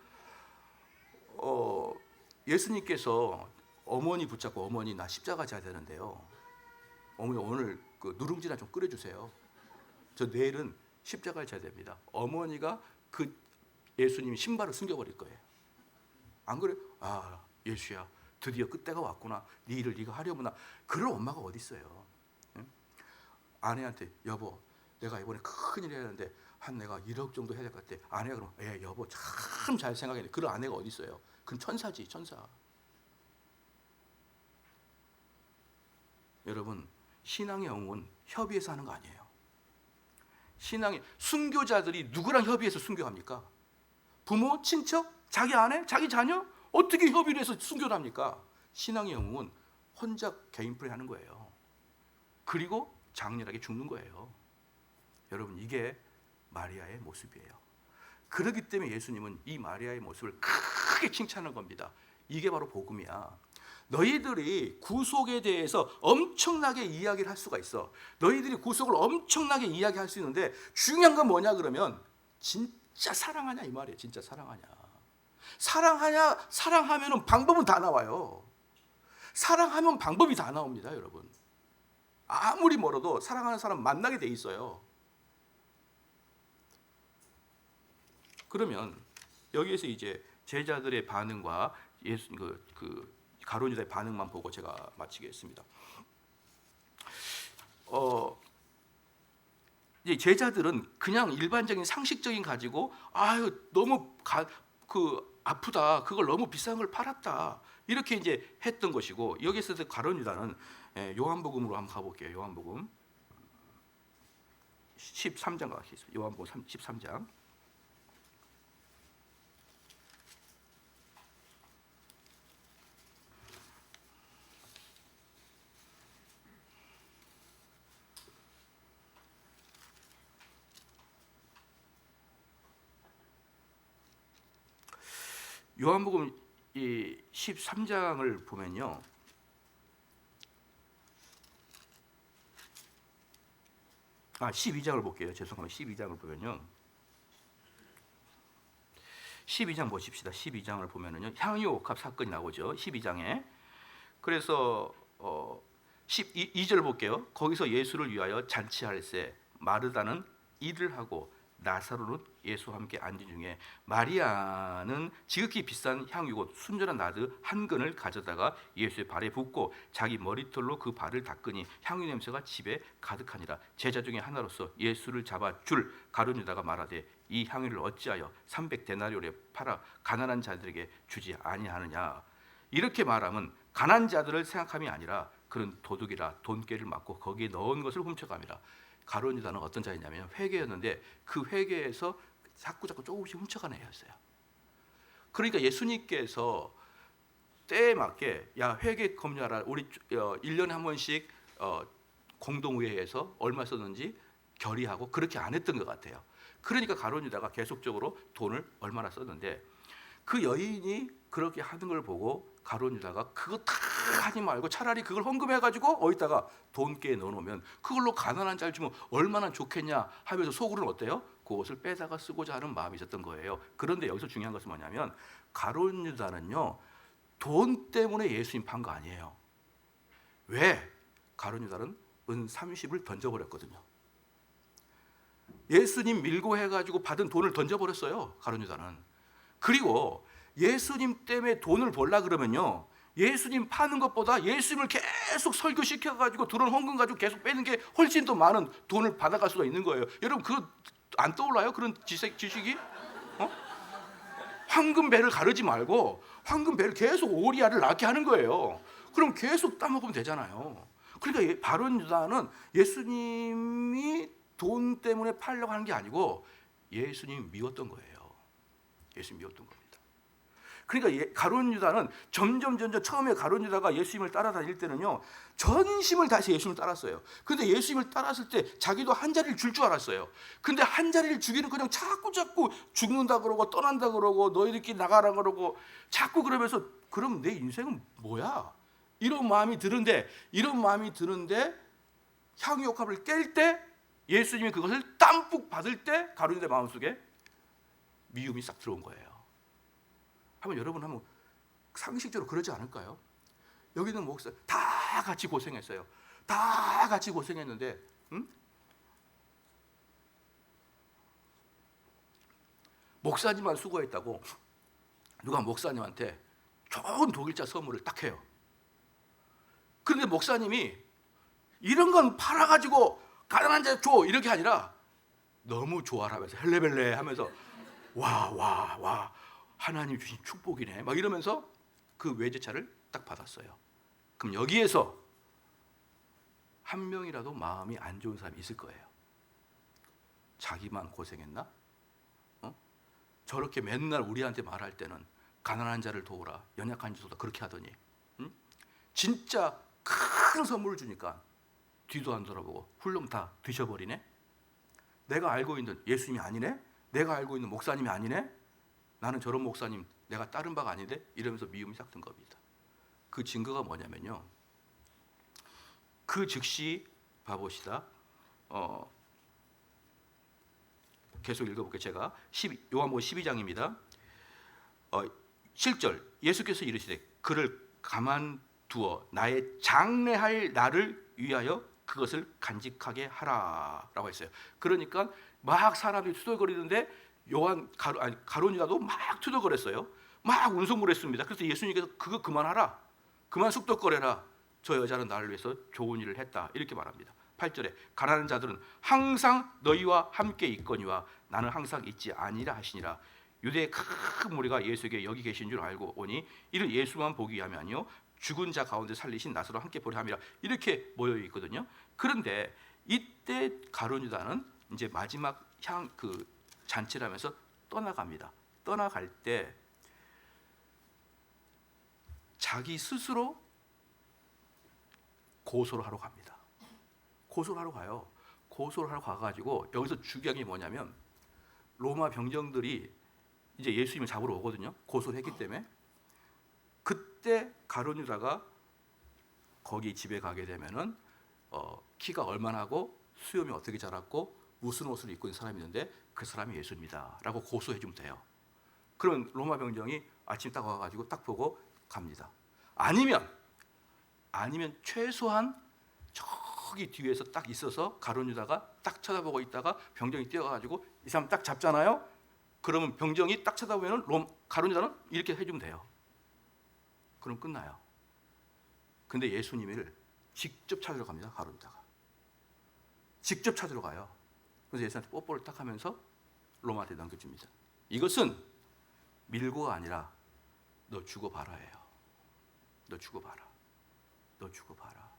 예수님께서 어머니 붙잡고 어머니 나 십자가 져야 되는데요. 어머니 오늘 그 누룽지나 좀 끓여주세요. 저 내일은 십자가를 져야 됩니다. 어머니가 그 예수님이 신발을 숨겨버릴 거예요. 안 그래? 아 예수야 드디어 끝때가 왔구나. 네 일을 네가 하려구나. 그런 엄마가 어디 있어요? 응? 아내한테 여보 내가 이번에 큰일 해야 하는데 한 내가 1억 정도 해야 될 것 같아. 아내가 그러면 여보 참 잘 생각했네. 그런 아내가 어디 있어요? 그건 천사지 천사. 여러분 신앙의 영웅은 협의해서 하는 거 아니에요. 신앙의 순교자들이 누구랑 협의해서 순교합니까? 부모, 친척, 자기 아내, 자기 자녀? 어떻게 협의를 해서 순교를 합니까? 신앙의 영웅은 혼자 개인플레이 하는 거예요. 그리고 장렬하게 죽는 거예요. 여러분 이게 마리아의 모습이에요. 그렇기 때문에 예수님은 이 마리아의 모습을 크게 칭찬한 겁니다. 이게 바로 복음이야. 너희들이 구속에 대해서 엄청나게 이야기를 할 수가 있어. 너희들이 구속을 엄청나게 이야기할 수 있는데 중요한 건 뭐냐 그러면 진짜 사랑하냐 이 말이에요. 진짜 사랑하냐. 사랑하면은 방법은 다 나와요. 사랑하면 방법이 다 나옵니다, 여러분. 아무리 멀어도 사랑하는 사람 만나게 돼 있어요. 그러면 여기에서 이제 제자들의 반응과 예수 그 가룟 유다의 반응만 보고 제가 마치겠습니다. 이제 제자들은 그냥 일반적인 상식적인 가지고 아유 너무 아프다. 그걸 너무 비싼 걸 팔았다. 이렇게 이제 했던 것이고 여기서 가룟 유다는 요한복음으로 한번 가볼게요. 요한복음 13장 가겠습니다. 요한복음 13장. 요한복음 13장을 보면요. 아, 12장을 볼게요. 죄송합니다. 12장을 보면요. 12장 보십시다. 12장을 보면은요. 향유 옥합 사건이 나오죠. 12장에. 그래서 12절 볼게요. 거기서 예수를 위하여 잔치할세 마르다는 일을 하고 나사로는 예수와 함께 앉은 중에 마리아는 지극히 비싼 향유고 순전한 나드 한 근을 가져다가 예수의 발에 붓고 자기 머리털로 그 발을 닦으니 향유 냄새가 집에 가득하니라. 제자 중에 하나로서 예수를 잡아 줄 가룟 유다가 말하되 이 향유를 어찌하여 300데나리온에 팔아 가난한 자들에게 주지 아니하느냐. 이렇게 말하면 가난한 자들을 생각함이 아니라 그런 도둑이라 돈깨를 맞고 거기에 넣은 것을 훔쳐갑니다. 가룟 유다는 어떤 자였냐면 회계였는데 그 회계에서 자꾸 조금씩 훔쳐가는 애였어요. 그러니까 예수님께서 때에 맞게 야 회계 검열하라. 우리 1년에 한 번씩 공동의회에서 얼마 썼는지 결의하고 그렇게 안 했던 것 같아요. 그러니까 가룟 유다가 계속적으로 돈을 얼마나 썼는데 그 여인이 그렇게 하는 걸 보고 가룟 유다가 그거 다 하지 말고 차라리 그걸 헌금해가지고 어디다가 돈깨에 넣어놓으면 그걸로 가난한 자를 주면 얼마나 좋겠냐 하면서 속으로는 어때요? 그것을 빼다가 쓰고자 하는 마음이 있었던 거예요. 그런데 여기서 중요한 것은 뭐냐면 가룟 유다는요 돈 때문에 예수님 판 거 아니에요. 왜? 가룟 유다는 은 30을 던져버렸거든요. 예수님 밀고 해가지고 받은 돈을 던져버렸어요. 가룟 유다는. 그리고 예수님 때문에 돈을 벌라 그러면요 예수님 파는 것보다 예수님을 계속 설교시켜가지고 들어온 헌금 가지고 계속 빼는 게 훨씬 더 많은 돈을 받아갈 수가 있는 거예요. 여러분 그거 안 떠올라요? 그런 지식이? 황금배를 가르지 말고 황금배를 계속 오리알을 낳게 하는 거예요. 그럼 계속 따먹으면 되잖아요. 그러니까 가룟 유다는 예수님이 돈 때문에 팔려고 하는 게 아니고 예수님 미웠던 거예요. 예수님 미웠던 겁니다. 그러니까 가룟 유다는 점점 처음에 가룟 유다가 예수님을 따라다닐 때는요, 전심을 다해서 예수님을 따랐어요. 근데 예수님을 따랐을 때 자기도 한 자리를 줄 줄 알았어요. 근데 한 자리를 주기는 그냥 자꾸 죽는다 그러고 떠난다 그러고 너희들끼리 나가라 그러고 자꾸 그러면서 그럼 내 인생은 뭐야? 이런 마음이 드는데 향유옥합을 깰 때 예수님이 그것을 땀뿍 받을 때 가룟 유다 마음속에 미움이 싹 들어온 거예요. 여러분 한번 상식적으로 그러지 않을까요? 여기 있는 목사 다 같이 고생했어요. 다 같이 고생했는데, 목사님만 수고했다고 누가 목사님한테 좋은 독일자 선물을 딱 해요. 그런데 목사님이 이런 건 팔아가지고 가난한 자 줘 이렇게 아니라 너무 좋아하면서 헬레벨레 하면서 와 하나님 주신 축복이네 막 이러면서 그 외제차를 딱 받았어요. 그럼 여기에서 한 명이라도 마음이 안 좋은 사람이 있을 거예요. 자기만 고생했나? 저렇게 맨날 우리한테 말할 때는 가난한 자를 도우라, 연약한 자를 도우라 그렇게 하더니 진짜 큰 선물을 주니까 뒤도 안 돌아보고 훌렁 다 드셔버리네? 내가 알고 있는 예수님이 아니네? 내가 알고 있는 목사님이 아니네? 나는 저런 목사님 내가 따른 바가 아닌데? 이러면서 미움이 싹 든 겁니다. 그 증거가 뭐냐면요, 그 즉시 봐봅시다. 계속 읽어볼게요. 제가 요한복음 12장입니다. 7절 예수께서 이르시되 그를 가만두어 나의 장래할 날을 위하여 그것을 간직하게 하라라고 했어요. 그러니까 막 사람들이 투덜거리는데 가룟 유다도 막 투덜거렸어요. 막 운송물했습니다. 그래서 예수님께서 그거 그만하라, 그만 쑥덕거려라. 저 여자는 나를 위해서 좋은 일을 했다 이렇게 말합니다. 8절에 가난한 자들은 항상 너희와 함께 있거니와 나는 항상 있지 아니라 하시니라. 유대의 큰 무리가 예수에게 여기 계신 줄 알고 오니 이를 예수만 보기 위함이요 죽은 자 가운데 살리신 나사로 함께 보려 함이라. 이렇게 모여 있거든요. 그런데 이때 가룟 유다는 이제 마지막 그 잔치를 하면서 떠나갑니다. 떠나갈 때 자기 스스로 고소를 하러 갑니다. 고소를 하러 가요. 고소를 하러 가가지고 여기서 중요한 게 뭐냐면 로마 병정들이 이제 예수님을 잡으러 오거든요. 고소를 했기 때문에. 그때 가룟 유다가 거기 집에 가게 되면은 키가 얼마나 하고 수염이 어떻게 자랐고 무슨 옷을 입고 있는 사람이 있는데 그 사람이 예수입니다라고 고소해 주면 돼요. 그러면 로마 병정이 아침 딱 와가지고 딱 보고 갑니다. 아니면 최소한 저기 뒤에서 딱 있어서 가룟 유다가 딱 쳐다보고 있다가 병정이 뛰어가지고 이 사람 딱 잡잖아요. 그러면 병정이 딱 쳐다보면 가룟 유다는 이렇게 해주면 돼요. 그럼 끝나요. 근데 예수님을 직접 찾으러 갑니다. 가룟 유다가 직접 찾으러 가요. 그래서 예수한테 뽀뽀를 딱 하면서 로마한테 넘겨줍니다. 이것은 밀고가 아니라 너 죽어봐라예요. 너 죽어봐라. 너 죽어봐라.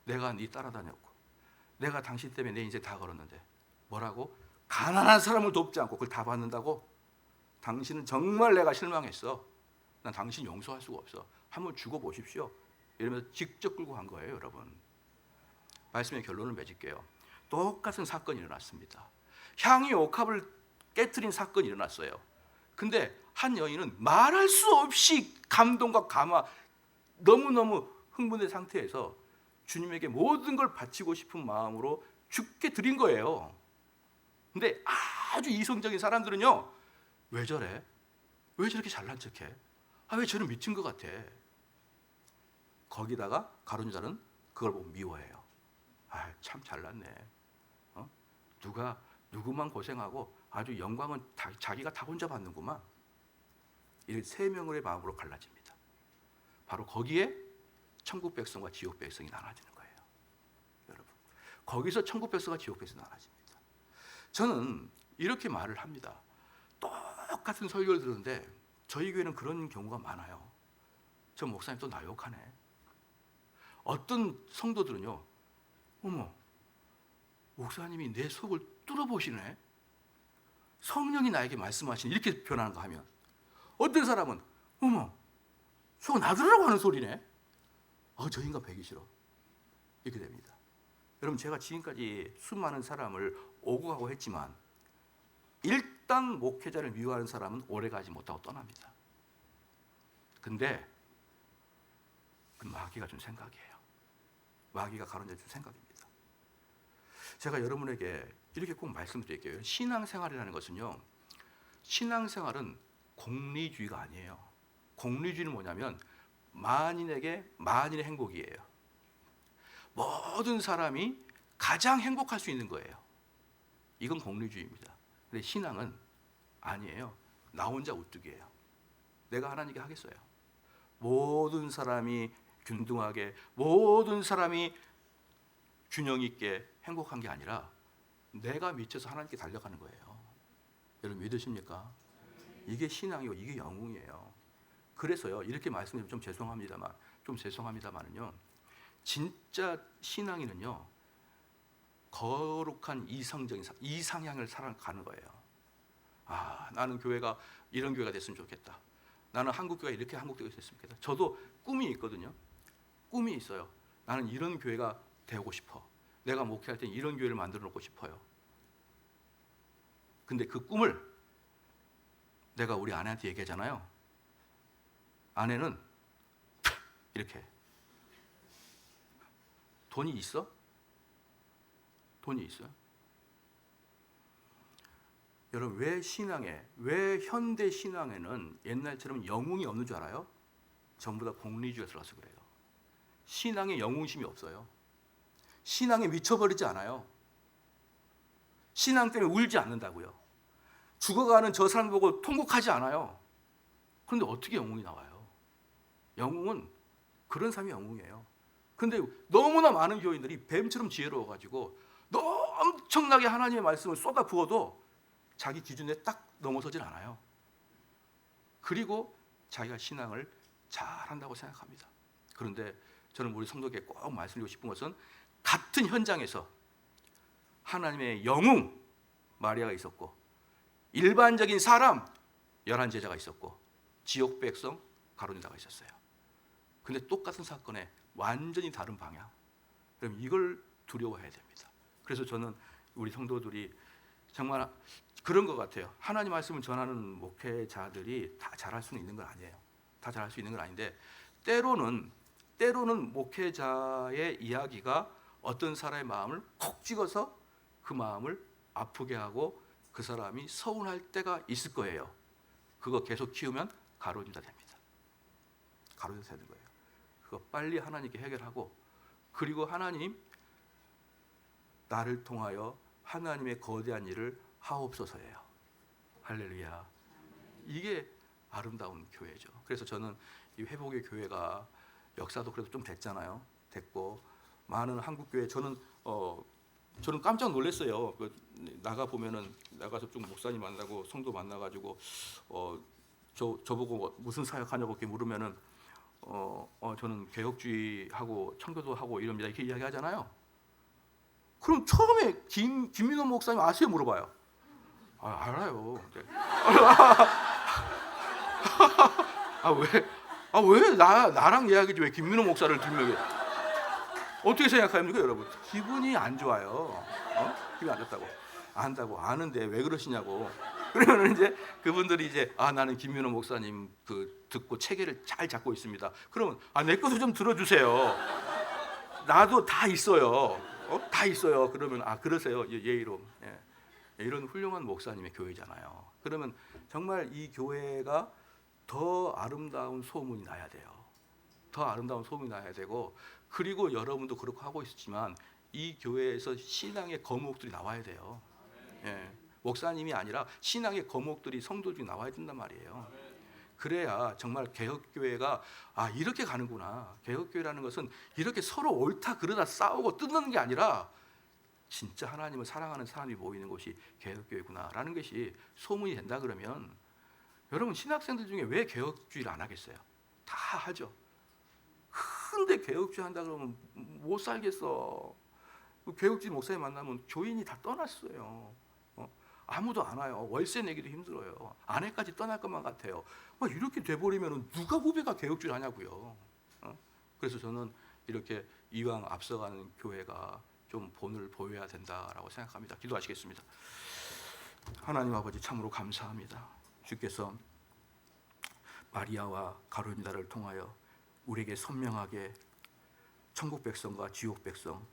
내가 네 따라다녔고 내가 당신 때문에 내 인생 다 걸었는데 뭐라고? 가난한 사람을 돕지 않고 그걸 다 받는다고? 당신은 정말 내가 실망했어. 난 당신 용서할 수가 없어. 한번 죽어보십시오. 이러면서 직접 끌고 간 거예요. 여러분, 말씀의 결론을 맺을게요. 똑같은 사건이 일어났습니다. 향유 옥합을 깨트린 사건이 일어났어요. 근데 한 여인은 말할 수 없이 감동과 감화, 너무너무 흥분된 상태에서 주님에게 모든 걸 바치고 싶은 마음으로 죽게 드린 거예요. 근데 아주 이성적인 사람들은요, 왜 저래? 왜 저렇게 잘난 척해? 왜 저는 미친 것 같아? 거기다가 가룟 유다는 그걸 보고 미워해요. 참 잘났네. 누구만 고생하고 아주 영광은 자기가 다 혼자 받는구만. 이런 세 명의 마음으로 갈라집니다. 바로 거기에 천국 백성과 지옥 백성이 나눠지는 거예요. 여러분, 거기서 천국 백성과 지옥 백성이 나눠집니다. 저는 이렇게 말을 합니다. 똑같은 설교를 들었는데 저희 교회는 그런 경우가 많아요. 저 목사님 또 나 욕하네. 어떤 성도들은요, 어머, 목사님이 내 속을 뚫어보시네. 성령이 나에게 말씀하시네. 이렇게 표현하는 거 하면, 어떤 사람은 어머, 저거 놔두라고 하는 소리네. 저 인간 배기 싫어. 이렇게 됩니다. 여러분, 제가 지금까지 수많은 사람을 오고 가고 했지만 일단 목회자를 미워하는 사람은 오래가지 못하고 떠납니다. 근데 그 마귀가 준 생각이에요. 마귀가 가로내 준 생각입니다. 제가 여러분에게 이렇게 꼭 말씀드릴게요. 신앙생활이라는 것은요, 신앙생활은 공리주의가 아니에요. 공리주의는 뭐냐면 만인에게 만인의 행복이에요. 모든 사람이 가장 행복할 수 있는 거예요. 이건 공리주의입니다. 근데 신앙은 아니에요. 나 혼자 우뚝이에요. 내가 하나님께 하겠어요. 모든 사람이 균등하게, 모든 사람이 균형 있게 행복한 게 아니라 내가 미쳐서 하나님께 달려가는 거예요. 여러분 믿으십니까? 이게 신앙이고 이게 영웅이에요. 그래서요, 이렇게 말씀드리면 좀 죄송합니다만은요, 진짜 신앙인은요, 거룩한 이상향을 살아가는 거예요. 나는 교회가 이런 교회가 됐으면 좋겠다. 나는 한국교회가 이렇게 한국교회가 됐으면 좋겠다. 저도 꿈이 있거든요. 꿈이 있어요. 나는 이런 교회가 되고 싶어. 내가 목회할 때 이런 교회를 만들어 놓고 싶어요. 근데 그 꿈을 내가 우리 아내한테 얘기하잖아요. 아내는 이렇게, 돈이 있어? 돈이 있어요? 여러분, 왜 현대 신앙에는 옛날처럼 영웅이 없는 줄 알아요? 전부 다 공리주의가 들어가서 그래요. 신앙에 영웅심이 없어요. 신앙에 미쳐버리지 않아요. 신앙 때문에 울지 않는다고요. 죽어가는 저 사람 보고 통곡하지 않아요. 그런데 어떻게 영웅이 나와요? 영웅은 그런 사람이 영웅이에요. 근데 너무나 많은 교인들이 뱀처럼 지혜로워가지고 엄청나게 하나님의 말씀을 쏟아 부어도 자기 기준에 딱 넘어서질 않아요. 그리고 자기가 신앙을 잘한다고 생각합니다. 그런데 저는 우리 성도에게 꼭 말씀드리고 싶은 것은 같은 현장에서 하나님의 영웅 마리아가 있었고, 일반적인 사람 11제자가 있었고, 지옥 백성 가룟유다가 있었어요. 근데 똑같은 사건에 완전히 다른 방향. 그럼 이걸 두려워해야 됩니다. 그래서 저는 우리 성도들이 정말 그런 것 같아요. 하나님 말씀을 전하는 목회자들이 다 잘할 수는 있는 건 아니에요. 다 잘할 수 있는 건 아닌데, 때로는 목회자의 이야기가 어떤 사람의 마음을 콕 찍어서 그 마음을 아프게 하고 그 사람이 서운할 때가 있을 거예요. 그거 계속 키우면 가룟유다 됩니다. 가룟유다 되는 거예요. 그거 빨리 하나님께 해결하고, 그리고 하나님, 나를 통하여 하나님의 거대한 일을 하옵소서예요. 할렐루야. 이게 아름다운 교회죠. 그래서 저는 이 회복의 교회가 역사도 그래도 좀 됐잖아요. 됐고, 많은 한국 교회, 저는 깜짝 놀랐어요. 나가서 좀 목사님 만나고 성도 만나가지고 저보고 무슨 사역하냐고 이렇게 물으면은 저는 개혁주의하고 청교도하고 이럽니다 이렇게 이야기하잖아요. 그럼 처음에 김민호 목사님 아세요? 물어봐요. 알아요. 네. 왜 나랑 이야기지 왜 김민호 목사를 들면 어떻게 생각합니까, 여러분? 기분이 안 좋아요. 기분이 안 좋다고. 안다고 아는데 왜 그러시냐고. 그러면 이제 그분들이 이제 나는 김민호 목사님 듣고 체계를 잘 잡고 있습니다. 그러면 내 것도 좀 들어주세요. 나도 다 있어요. 다 있어요. 그러면 그러세요. 예의로. 예. 이런 훌륭한 목사님의 교회잖아요. 그러면 정말 이 교회가 더 아름다운 소문이 나야 돼요. 더 아름다운 소문이 나야 되고, 그리고 여러분도 그렇게 하고 있지만 이 교회에서 신앙의 거목들이 나와야 돼요. 예. 목사님이 아니라 신앙의 거목들이 성도 중에 나와야 된단 말이에요. 그래야 정말 개혁교회가 이렇게 가는구나. 개혁교회라는 것은 이렇게 서로 옳다 그르다 싸우고 뜯는 게 아니라 진짜 하나님을 사랑하는 사람이 모이는 곳이 개혁교회구나라는 것이 소문이 된다. 그러면 여러분, 신학생들 중에 왜 개혁주의를 안 하겠어요? 다 하죠. 근데 개혁주의 한다 그러면 못 살겠어. 개혁주의 목사님 만나면 교인이 다 떠났어요. 아무도 안 와요. 월세 내기도 힘들어요. 아내까지 떠날 것만 같아요. 막 이렇게 돼버리면 누가 후배가 개혁주를 하냐고요. 그래서 저는 이렇게 이왕 앞서가는 교회가 좀 본을 보여야 된다라고 생각합니다. 기도하시겠습니다. 하나님 아버지 참으로 감사합니다. 주께서 마리아와 가룟유다를 통하여 우리에게 선명하게 천국 백성과 지옥 백성,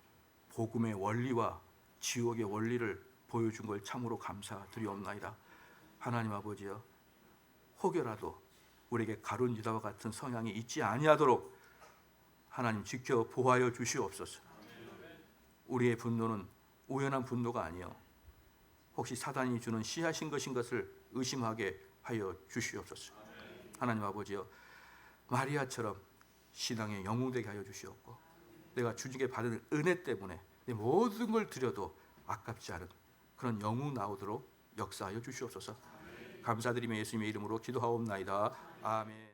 복음의 원리와 지옥의 원리를 보여준 걸 참으로 감사드리옵나이다. 하나님 아버지여, 혹여라도 우리에게 가룟유다와 같은 성향이 있지 아니하도록 하나님 지켜 보호하여 주시옵소서. 우리의 분노는 우연한 분노가 아니요 혹시 사단이 주는 씨앗인 것을 의심하게 하여 주시옵소서. 하나님 아버지여, 마리아처럼 신앙에 영웅되게 하여 주시옵고 내가 주님께 받은 은혜 때문에 내 모든 걸 드려도 아깝지 않은 그런 영웅 나오도록 역사하여 주시옵소서. 감사드리며 예수님의 이름으로 기도하옵나이다. 아멘.